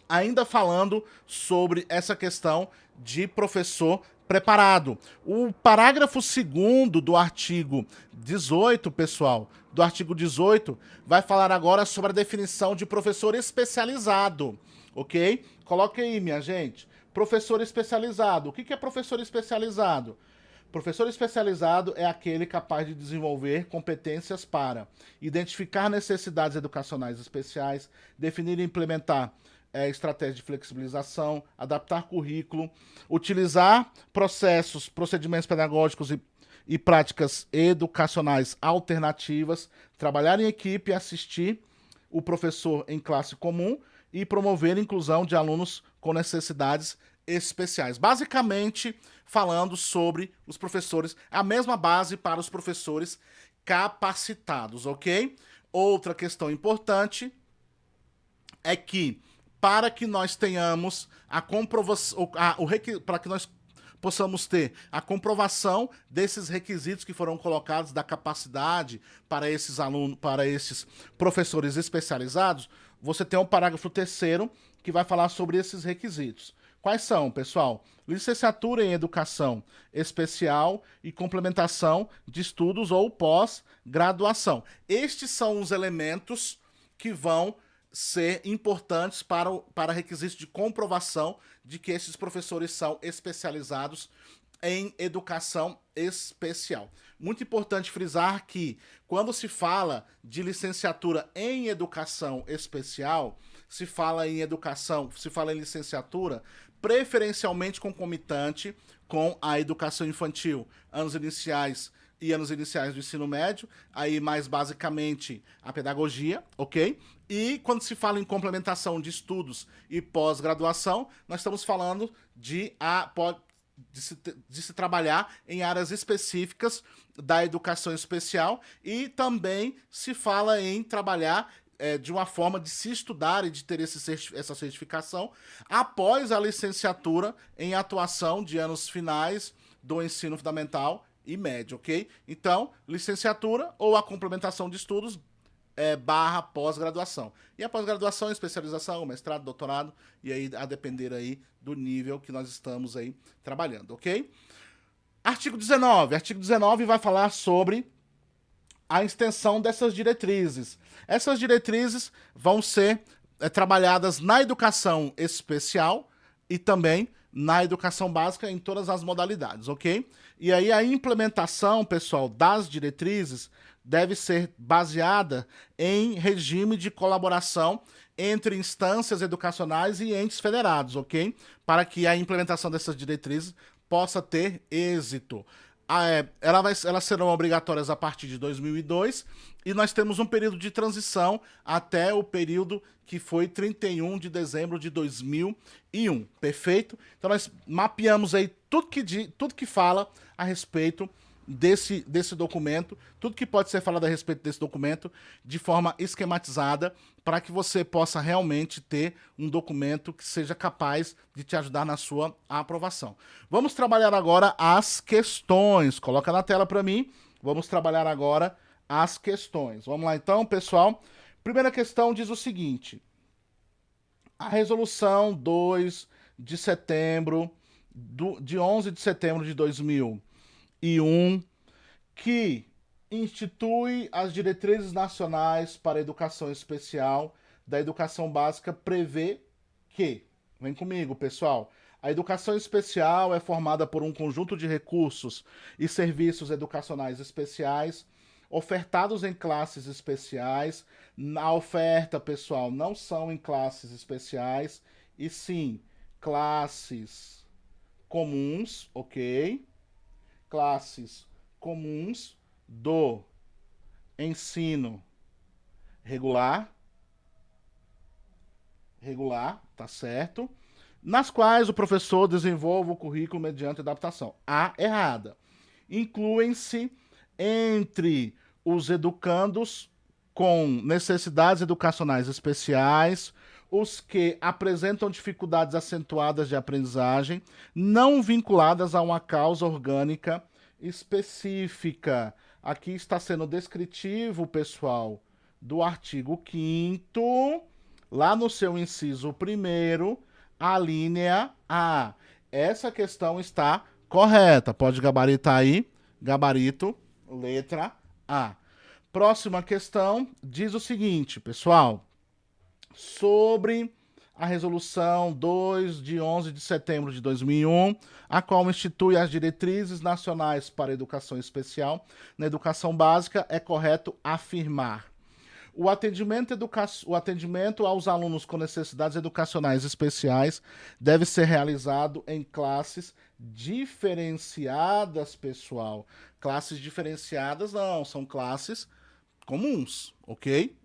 Ainda falando sobre essa questão de professor preparado. O parágrafo 2º do artigo 18, pessoal, do artigo 18, vai falar agora sobre a definição de professor especializado, ok? Coloque aí, minha gente. Professor especializado. O que é professor especializado? Professor especializado é aquele capaz de desenvolver competências para identificar necessidades educacionais especiais, definir e implementar estratégias de flexibilização, adaptar currículo, utilizar procedimentos pedagógicos e práticas educacionais alternativas, trabalhar em equipe, assistir o professor em classe comum e promover a inclusão de alunos com necessidades especiais. Basicamente, falando sobre os professores, a mesma base para os professores capacitados, ok? Outra questão importante é que para que nós tenhamos a comprovação, para que nós possamos ter a comprovação desses requisitos que foram colocados da capacidade para esses alunos, para esses professores especializados, você tem o parágrafo 3º que vai falar sobre esses requisitos. Quais são, pessoal? Licenciatura em Educação Especial e complementação de estudos ou pós-graduação. Estes são os elementos que vão ser importantes para requisitos de comprovação de que esses professores são especializados em educação especial. Muito importante frisar que, quando se fala de licenciatura em educação especial, se fala em licenciatura, preferencialmente concomitante com a educação infantil, anos iniciais e anos iniciais do ensino médio, aí mais basicamente a pedagogia, ok? E quando se fala em complementação de estudos e pós-graduação, nós estamos falando de se trabalhar em áreas específicas da educação especial e também se fala em trabalhar de uma forma de se estudar e de ter essa certificação após a licenciatura em atuação de anos finais do ensino fundamental e médio, ok? Então, licenciatura ou a complementação de estudos barra pós-graduação. E a pós-graduação, especialização, mestrado, doutorado, e aí a depender aí do nível que nós estamos aí trabalhando, ok? Artigo 19. Artigo 19 vai falar sobre a extensão dessas diretrizes. Essas diretrizes vão ser trabalhadas na educação especial e também na educação básica em todas as modalidades, ok? E aí a implementação, pessoal, das diretrizes deve ser baseada em regime de colaboração entre instâncias educacionais e entes federados, ok? Para que a implementação dessas diretrizes possa ter êxito. Elas serão obrigatórias a partir de 2002 e nós temos um período de transição até o período que foi 31 de dezembro de 2001, perfeito? Então nós mapeamos aí tudo que fala a respeito desse documento, tudo que pode ser falado a respeito desse documento de forma esquematizada para que você possa realmente ter um documento que seja capaz de te ajudar na sua aprovação. Vamos trabalhar agora as questões. Coloca na tela para mim. Vamos trabalhar agora as questões. Vamos lá então, pessoal. Primeira questão diz o seguinte: a resolução 2 de setembro, de 11 de setembro de 2001, que institui as diretrizes nacionais para a educação especial da educação básica, prevê que, vem comigo, pessoal, a educação especial é formada por um conjunto de recursos e serviços educacionais especiais ofertados em classes especiais. Na oferta, pessoal, não são em classes especiais, e sim classes comuns, ok? Classes comuns do ensino regular, tá certo? Nas quais o professor desenvolve o currículo mediante adaptação. A errada. Incluem-se entre os educandos com necessidades educacionais especiais, os que apresentam dificuldades acentuadas de aprendizagem, não vinculadas a uma causa orgânica específica. Aqui está sendo descritivo, pessoal, do artigo 5º, lá no seu inciso 1º, a linha A. Essa questão está correta. Pode gabaritar aí. Gabarito, letra A. Próxima questão diz o seguinte, pessoal. Sobre a resolução 2 de 11 de setembro de 2001, a qual institui as diretrizes nacionais para a educação especial. Na educação básica, é correto afirmar: o atendimento aos alunos com necessidades educacionais especiais deve ser realizado em classes diferenciadas, pessoal. Classes diferenciadas não, são classes comuns, ok?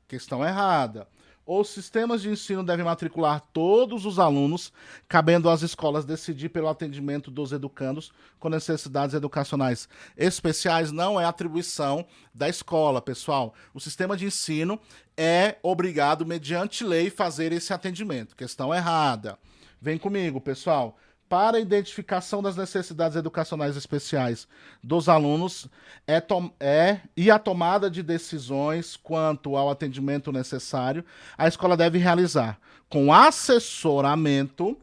Questão errada. Os sistemas de ensino devem matricular todos os alunos, cabendo às escolas decidir pelo atendimento dos educandos com necessidades educacionais especiais. Não é atribuição da escola, pessoal. O sistema de ensino é obrigado, mediante lei, fazer esse atendimento. Questão errada. Vem comigo, pessoal. Para a identificação das necessidades educacionais especiais dos alunos e a tomada de decisões quanto ao atendimento necessário, a escola deve realizar com assessoramento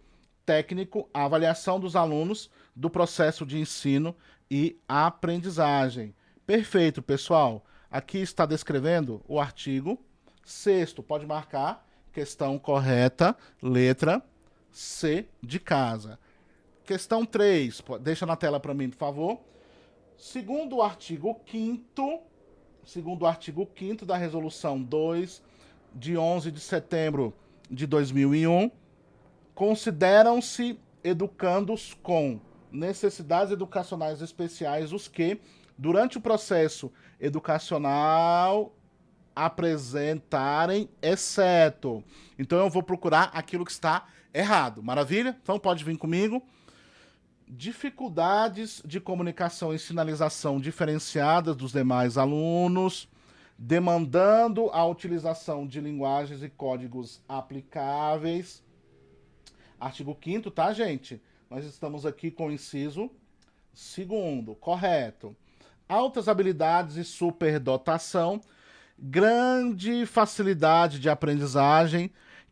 técnico, a avaliação dos alunos do processo de ensino e aprendizagem. Perfeito, pessoal. Aqui está descrevendo o artigo 6º. Pode marcar, questão correta, letra C de casa. Questão 3, deixa na tela para mim, por favor. Segundo o artigo 5º da Resolução 2, de 11 de setembro de 2001, consideram-se educandos com necessidades educacionais especiais os que, durante o processo educacional, apresentarem exceto. Então eu vou procurar aquilo que está errado. Maravilha? Então pode vir comigo. Dificuldades de comunicação e sinalização diferenciadas dos demais alunos, demandando a utilização de linguagens e códigos aplicáveis. Artigo 5º, tá, gente? Nós estamos aqui com o inciso 2º, correto. Altas habilidades e superdotação, grande facilidade de aprendizagem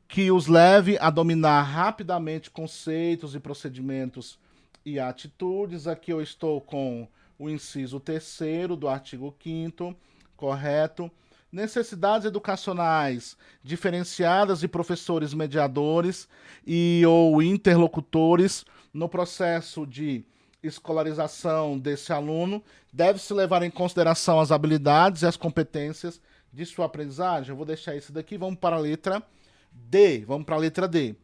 que os leve a dominar rapidamente conceitos e procedimentos e atitudes. Aqui eu estou com o inciso 3º do artigo 5º, correto. Necessidades educacionais diferenciadas de professores mediadores e ou interlocutores no processo de escolarização desse aluno. Deve-se levar em consideração as habilidades e as competências de sua aprendizagem. Eu vou deixar isso daqui, vamos para a letra D. Vamos para a letra D.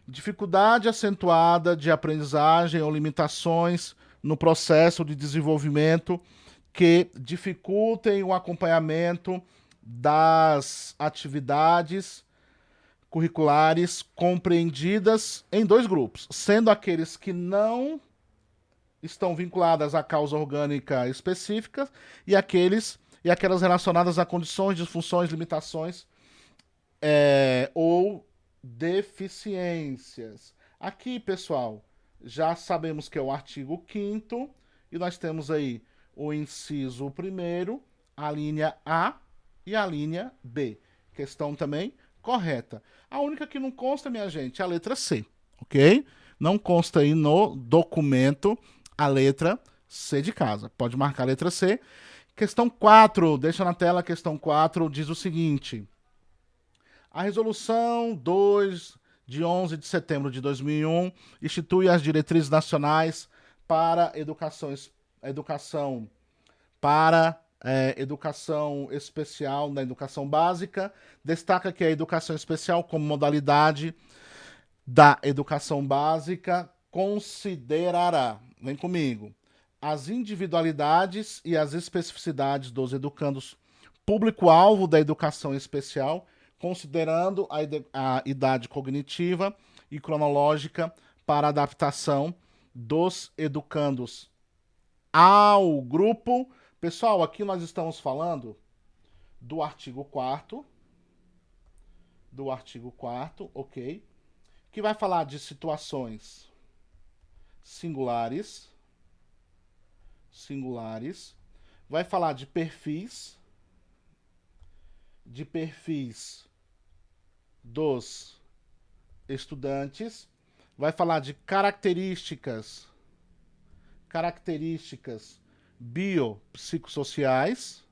Dificuldade acentuada de aprendizagem ou limitações no processo de desenvolvimento que dificultem o acompanhamento das atividades curriculares compreendidas em 2 grupos, sendo aqueles que não estão vinculadas à causa orgânica específica e aquelas relacionadas a condições, disfunções, limitações ou deficiências. Aqui, pessoal, já sabemos que é o artigo 5º e nós temos aí o inciso 1º, a linha A e a linha B. Questão também correta. A única que não consta, minha gente, é a letra C, ok? Não consta aí no documento a letra C de casa. Pode marcar a letra C. Questão 4, deixa na tela a questão 4, diz o seguinte: a Resolução 2 de 11 de setembro de 2001 institui as diretrizes nacionais para educação especial na educação básica. Destaca que a educação especial, como modalidade da educação básica, considerará, vem comigo, as individualidades e as especificidades dos educandos público-alvo da educação especial, considerando a idade cognitiva e cronológica para adaptação dos educandos ao grupo. Pessoal, aqui nós estamos falando do artigo 4º, ok? Que vai falar de situações singulares, vai falar de perfis dos estudantes, vai falar de características biopsicossociais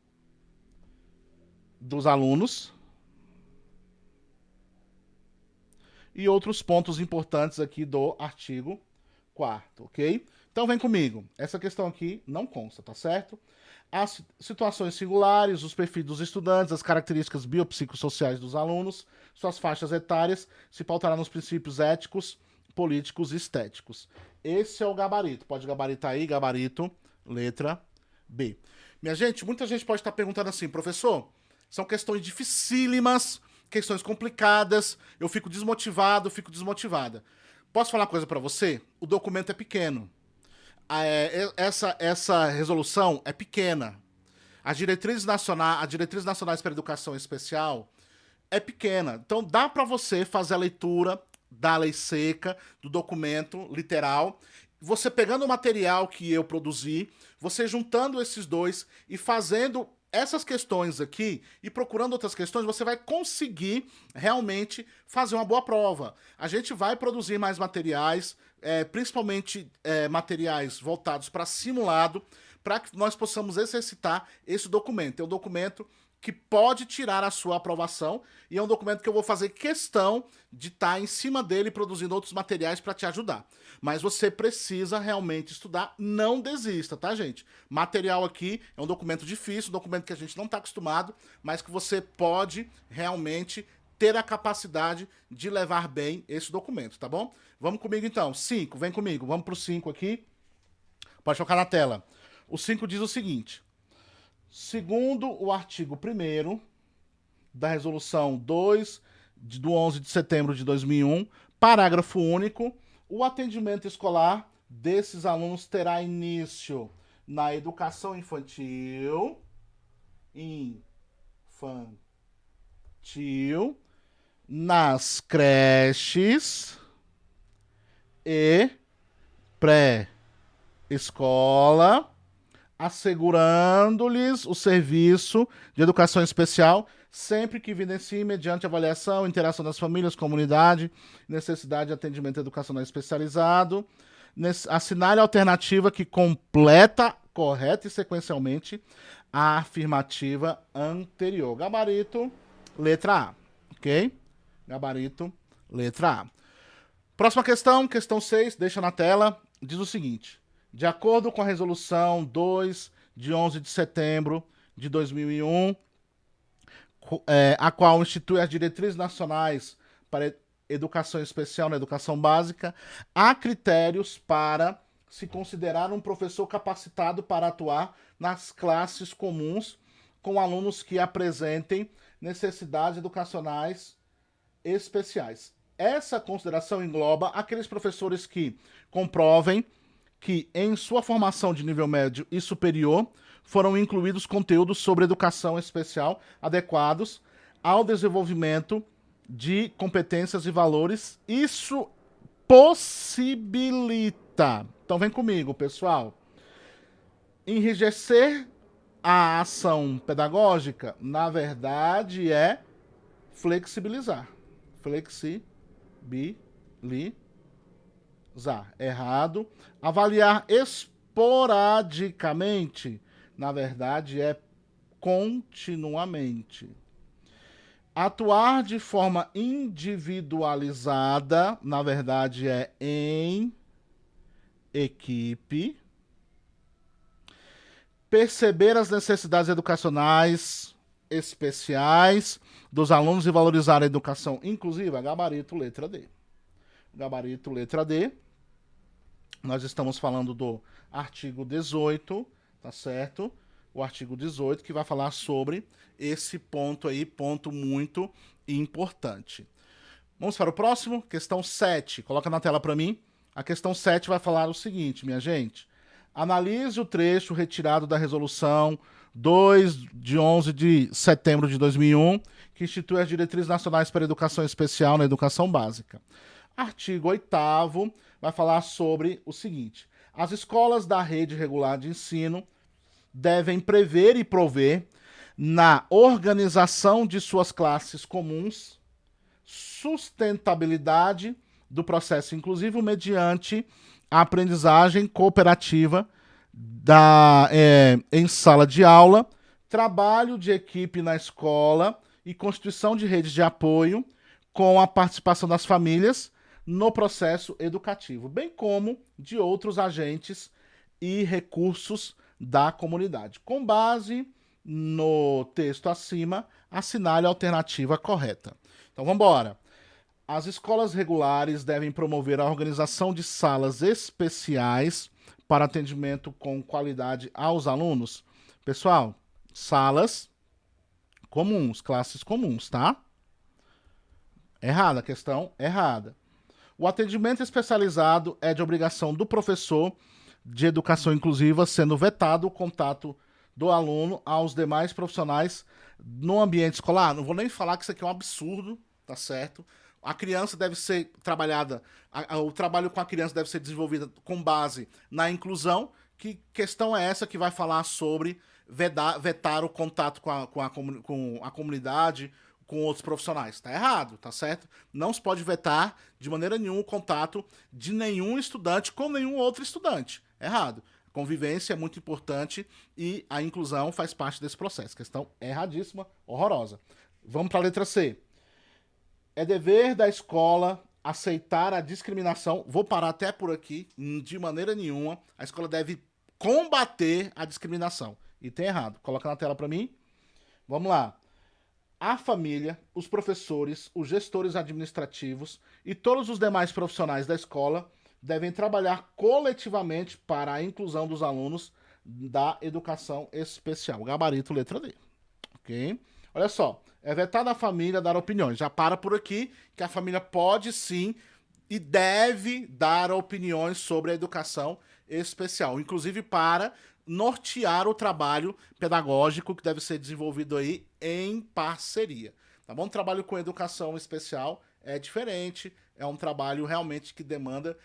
dos alunos e outros pontos importantes aqui do artigo 4º, ok? Então vem comigo. Essa questão aqui não consta, tá certo? As situações singulares, os perfis dos estudantes, as características biopsicossociais dos alunos, suas faixas etárias, se pautará nos princípios éticos, políticos e estéticos. Esse é o gabarito. Pode gabaritar aí, gabarito, letra B. Minha gente, muita gente pode estar perguntando assim, professor, são questões dificílimas, questões complicadas, eu fico desmotivado, fico desmotivada. Posso falar uma coisa para você? O documento é pequeno. Essa resolução é pequena. As diretrizes nacionais para a educação especial é pequena. Então dá para você fazer a leitura da lei seca, do documento literal, você pegando o material que eu produzi, você juntando esses dois e fazendo essas questões aqui e procurando outras questões, você vai conseguir realmente fazer uma boa prova. A gente vai produzir mais materiais, principalmente materiais voltados para simulado, para que nós possamos exercitar esse documento. É um documento que pode tirar a sua aprovação e é um documento que eu vou fazer questão de estar em cima dele produzindo outros materiais para te ajudar. Mas você precisa realmente estudar, não desista, tá, gente? Material aqui é um documento difícil, um documento que a gente não está acostumado, mas que você pode realmente ter a capacidade de levar bem esse documento, tá bom? Vamos comigo então. 5, vem comigo. Vamos pro 5 aqui. Pode focar na tela. O 5 diz o seguinte: segundo o artigo 1º da Resolução 2 do 11 de setembro de 2001, parágrafo único, o atendimento escolar desses alunos terá início na educação infantil, nas creches e pré-escola, assegurando-lhes o serviço de educação especial, sempre que evidencie, mediante avaliação, interação das famílias, comunidade, necessidade de atendimento educacional especializado, assinale a alternativa que completa, correta e sequencialmente, a afirmativa anterior. Gabarito, letra A, ok? Gabarito, letra A. Próxima questão, questão 6, deixa na tela, diz o seguinte: de acordo com a Resolução 2 de 11 de setembro de 2001, a qual institui as diretrizes nacionais para educação especial na educação básica, há critérios para se considerar um professor capacitado para atuar nas classes comuns com alunos que apresentem necessidades educacionais especiais. Essa consideração engloba aqueles professores que comprovem que, em sua formação de nível médio e superior, foram incluídos conteúdos sobre educação especial adequados ao desenvolvimento de competências e valores. Isso possibilita, então vem comigo, pessoal, enrijecer a ação pedagógica, na verdade, é flexibilizar. Errado. Avaliar esporadicamente, na verdade, é continuamente. Atuar de forma individualizada, na verdade, é em equipe. Perceber as necessidades educacionais especiais dos alunos e valorizar a educação inclusiva, gabarito letra D. Gabarito letra D. Nós estamos falando do artigo 18, tá certo? O artigo 18 que vai falar sobre esse ponto aí, ponto muito importante. Vamos para o próximo, questão 7. Coloca na tela para mim. A questão 7 vai falar o seguinte, minha gente. Analise o trecho retirado da Resolução 2 de 11 de setembro de 2001, que institui as diretrizes nacionais para a educação especial na educação básica. Artigo 8º vai falar sobre o seguinte: as escolas da rede regular de ensino devem prever e prover, na organização de suas classes comuns, sustentabilidade do processo inclusivo mediante a aprendizagem cooperativa em sala de aula, trabalho de equipe na escola e constituição de redes de apoio com a participação das famílias no processo educativo, bem como de outros agentes e recursos da comunidade. Com base no texto acima, assinale a alternativa correta. Então, vamos embora. As escolas regulares devem promover a organização de salas especiais para atendimento com qualidade aos alunos. Pessoal, salas comuns, classes comuns, tá? Errada, questão errada. O atendimento especializado é de obrigação do professor de educação inclusiva, sendo vetado o contato do aluno aos demais profissionais no ambiente escolar. Não vou nem falar que isso aqui é um absurdo, tá certo? A criança deve ser trabalhada, o trabalho com a criança deve ser desenvolvido com base na inclusão. Que questão é essa que vai falar sobre vetar o contato com a comunidade, com outros profissionais? Tá errado, tá certo? Não se pode vetar de maneira nenhuma o contato de nenhum estudante com nenhum outro estudante. Errado. Convivência é muito importante e a inclusão faz parte desse processo. Questão erradíssima, horrorosa. Vamos para a letra C. É dever da escola aceitar a discriminação. Vou parar até por aqui. De maneira nenhuma, a escola deve combater a discriminação. E tem errado. Coloca na tela para mim. Vamos lá. A família, os professores, os gestores administrativos e todos os demais profissionais da escola devem trabalhar coletivamente para a inclusão dos alunos da educação especial. Gabarito letra D. Ok? Olha só, é vetado a família dar opiniões. Já para por aqui, que a família pode sim e deve dar opiniões sobre a educação especial, inclusive para nortear o trabalho pedagógico que deve ser desenvolvido aí em parceria. Tá bom? O trabalho com educação especial é diferente, é um trabalho realmente que demanda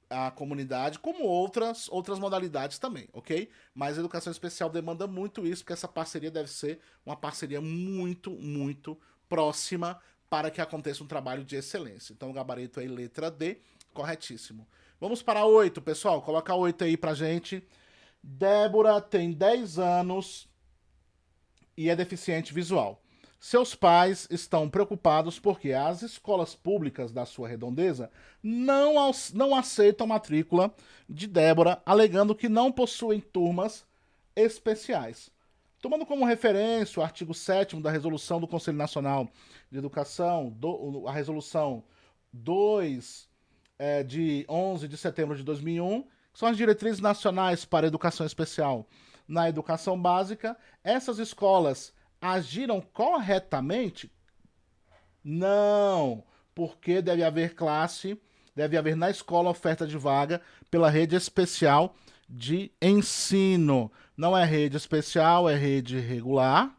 a comunidade, como outras modalidades também, ok? Mas a educação especial demanda muito isso, porque essa parceria deve ser uma parceria muito próxima para que aconteça um trabalho de excelência. Então o gabarito aí, letra D, corretíssimo. Vamos para 8, pessoal. Coloca 8 aí pra gente. Débora tem 10 anos e é deficiente visual. Seus pais estão preocupados porque as escolas públicas da sua redondeza não aceitam matrícula de Débora, alegando que não possuem turmas especiais. Tomando como referência o artigo 7º da Resolução do Conselho Nacional de Educação, a Resolução 2 de 11 de setembro de 2001, que são as diretrizes nacionais para a educação especial na educação básica, essas escolas agiram corretamente? Não, porque deve haver na escola oferta de vaga pela rede especial de ensino. Não é rede especial, é rede regular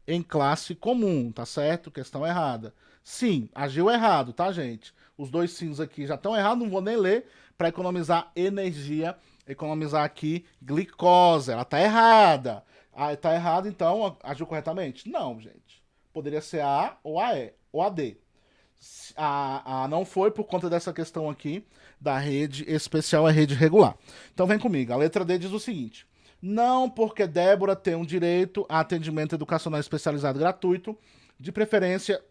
em classe comum, tá certo? Questão errada. Sim, agiu errado, tá, gente? Os dois sims aqui já estão errados, não vou nem ler para economizar energia, economizar aqui glicose. Ela tá errada. Ah, tá errado, então agiu corretamente? Não, gente. Poderia ser a A ou a E, ou a D. A não foi por conta dessa questão aqui da rede especial, é rede regular. Então vem comigo. A letra D diz o seguinte: não porque Débora tem um direito a atendimento educacional especializado gratuito, de preferência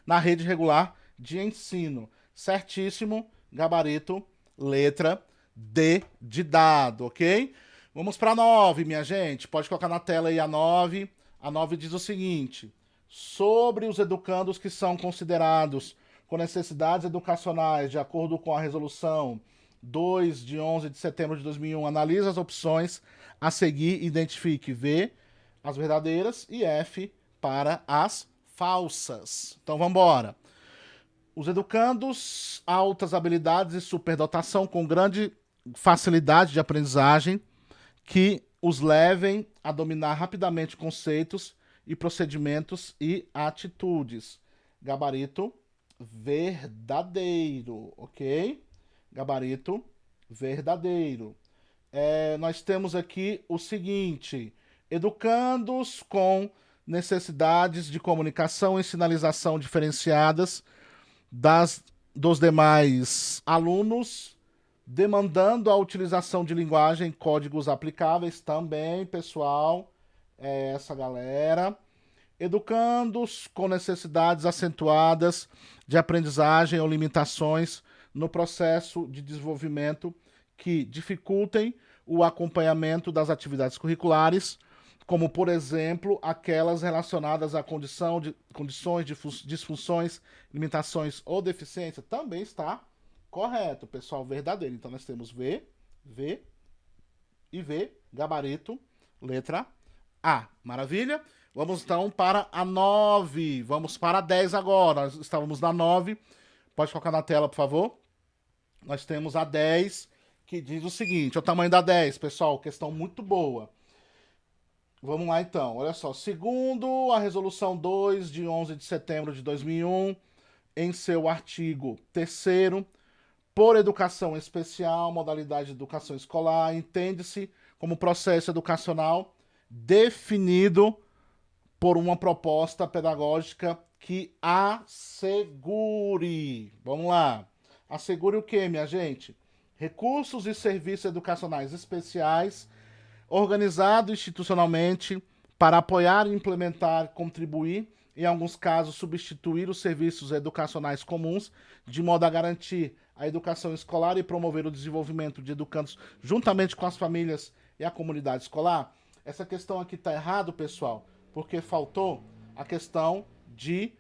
na rede regular de ensino. Certíssimo, gabarito, letra D de dado, ok? Vamos para a 9, minha gente. Pode colocar na tela aí a 9. A 9 diz o seguinte: sobre os educandos que são considerados com necessidades educacionais, de acordo com a resolução 2 de 11 de setembro de 2001, analisa as opções a seguir, identifique V, as verdadeiras, e F para as falsas. Então vamos embora. Os educandos, altas habilidades e superdotação com grande facilidade de aprendizagem que os levem a dominar rapidamente conceitos e procedimentos e atitudes. Gabarito verdadeiro, ok? Gabarito verdadeiro. Nós temos aqui o seguinte: educandos com necessidades de comunicação e sinalização diferenciadas dos demais alunos, demandando a utilização de linguagem e códigos aplicáveis também, pessoal, essa galera. Educandos com necessidades acentuadas de aprendizagem ou limitações no processo de desenvolvimento que dificultem o acompanhamento das atividades curriculares, como, por exemplo, aquelas relacionadas à condições de disfunções, limitações ou deficiência, também está correto, pessoal, verdadeiro. Então, nós temos V e V, gabarito, letra A. Maravilha? Vamos, então, para a 9. Vamos para a 10 agora. Nós estávamos na 9. Pode colocar na tela, por favor. Nós temos a 10, que diz o seguinte: o tamanho da 10, pessoal, questão muito boa. Vamos lá então, olha só. Segundo a Resolução 2 de 11 de setembro de 2001, em seu artigo 3º, por educação especial, modalidade de educação escolar, entende-se como processo educacional definido por uma proposta pedagógica que assegure. Vamos lá. Assegure o quê, minha gente? Recursos e serviços educacionais especiais organizado institucionalmente para apoiar, implementar, contribuir, em alguns casos substituir os serviços educacionais comuns, de modo a garantir a educação escolar e promover o desenvolvimento de educandos juntamente com as famílias e a comunidade escolar. Essa questão aqui está errado, pessoal, porque faltou a questão de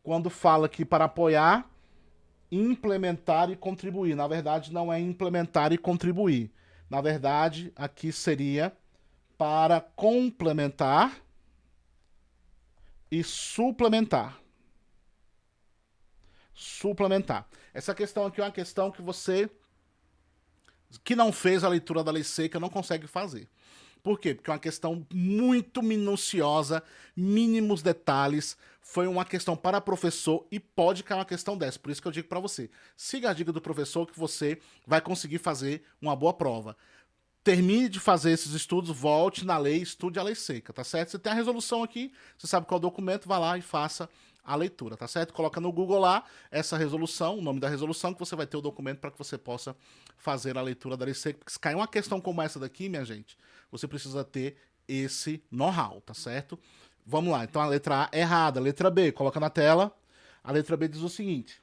quando fala aqui para apoiar, implementar e contribuir. Na verdade, não é implementar e contribuir. Na verdade, aqui seria para complementar e suplementar. Suplementar. Essa questão aqui é uma questão que você que não fez a leitura da lei seca não consegue fazer. Por quê? Porque é uma questão muito minuciosa, mínimos detalhes, foi uma questão para professor e pode cair uma questão dessa. Por isso que eu digo para você, siga a dica do professor que você vai conseguir fazer uma boa prova. Termine de fazer esses estudos, volte na lei, estude a lei seca, tá certo? Você tem a resolução aqui, você sabe qual é o documento, vá lá e faça a leitura, tá certo? Coloca no Google lá essa resolução, o nome da resolução, que você vai ter o documento para que você possa fazer a leitura da lei seca. Porque se cair uma questão como essa daqui, minha gente, você precisa ter esse know-how, tá certo? Vamos lá, então a letra A é errada, a letra B, coloca na tela. A letra B diz o seguinte: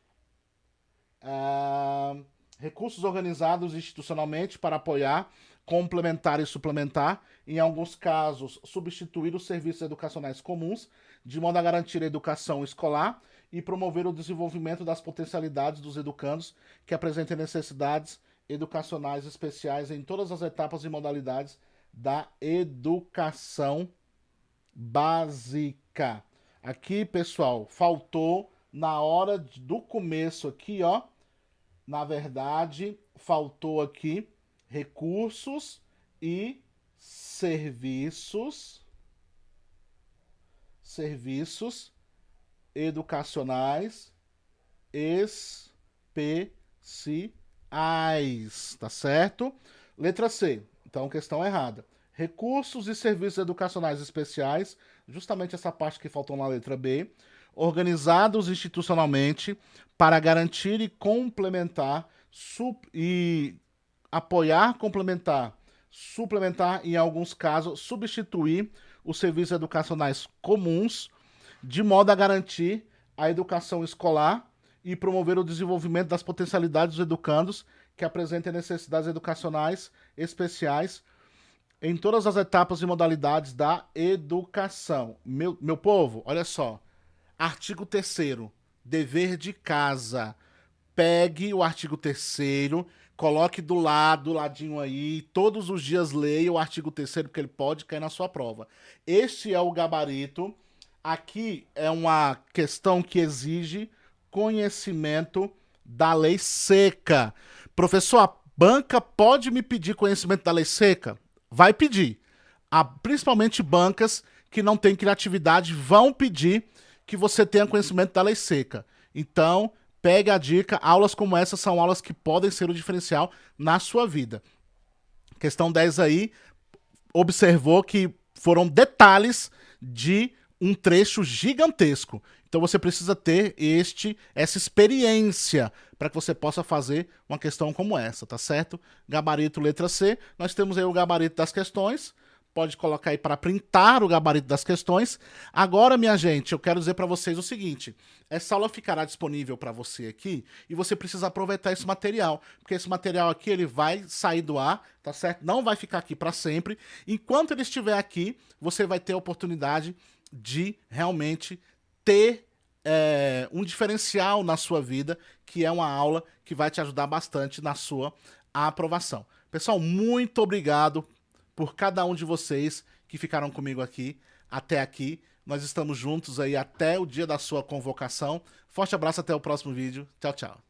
recursos organizados institucionalmente para apoiar, complementar e suplementar, em alguns casos, substituir os serviços educacionais comuns, de modo a garantir a educação escolar e promover o desenvolvimento das potencialidades dos educandos que apresentem necessidades educacionais especiais em todas as etapas e modalidades da educação básica. Aqui, pessoal, faltou na hora do começo aqui, ó, na verdade, faltou aqui recursos e serviços educacionais especiais, tá certo? Letra C, então questão errada. Recursos e serviços educacionais especiais, justamente essa parte que faltou na letra B, organizados institucionalmente para garantir e complementar e apoiar, complementar, suplementar e, em alguns casos, substituir os serviços educacionais comuns, de modo a garantir a educação escolar e promover o desenvolvimento das potencialidades dos educandos que apresentem necessidades educacionais especiais em todas as etapas e modalidades da educação. Meu povo, olha só. Artigo 3º, dever de casa. Pegue o artigo 3º, coloque do ladinho aí, todos os dias leia o artigo 3º, porque ele pode cair na sua prova. Este é o gabarito. Aqui é uma questão que exige conhecimento da lei seca. Professor, a banca pode me pedir conhecimento da lei seca? Vai pedir. Principalmente bancas que não têm criatividade vão pedir que você tenha conhecimento da lei seca. Então, pegue a dica. Aulas como essa são aulas que podem ser o diferencial na sua vida. Questão 10 aí, observou que foram detalhes de um trecho gigantesco. Então você precisa ter essa experiência para que você possa fazer uma questão como essa, tá certo? Gabarito letra C. Nós temos aí o gabarito das questões. Pode colocar aí para printar o gabarito das questões. Agora, minha gente, eu quero dizer para vocês o seguinte. Essa aula ficará disponível para você aqui e você precisa aproveitar esse material. Porque esse material aqui, ele vai sair do ar, tá certo? Não vai ficar aqui para sempre. Enquanto ele estiver aqui, você vai ter a oportunidade de realmente ter um diferencial na sua vida, que é uma aula que vai te ajudar bastante na sua aprovação. Pessoal, muito obrigado por cada um de vocês que ficaram comigo aqui, até aqui. Nós estamos juntos aí até o dia da sua convocação. Forte abraço, até o próximo vídeo. Tchau, tchau.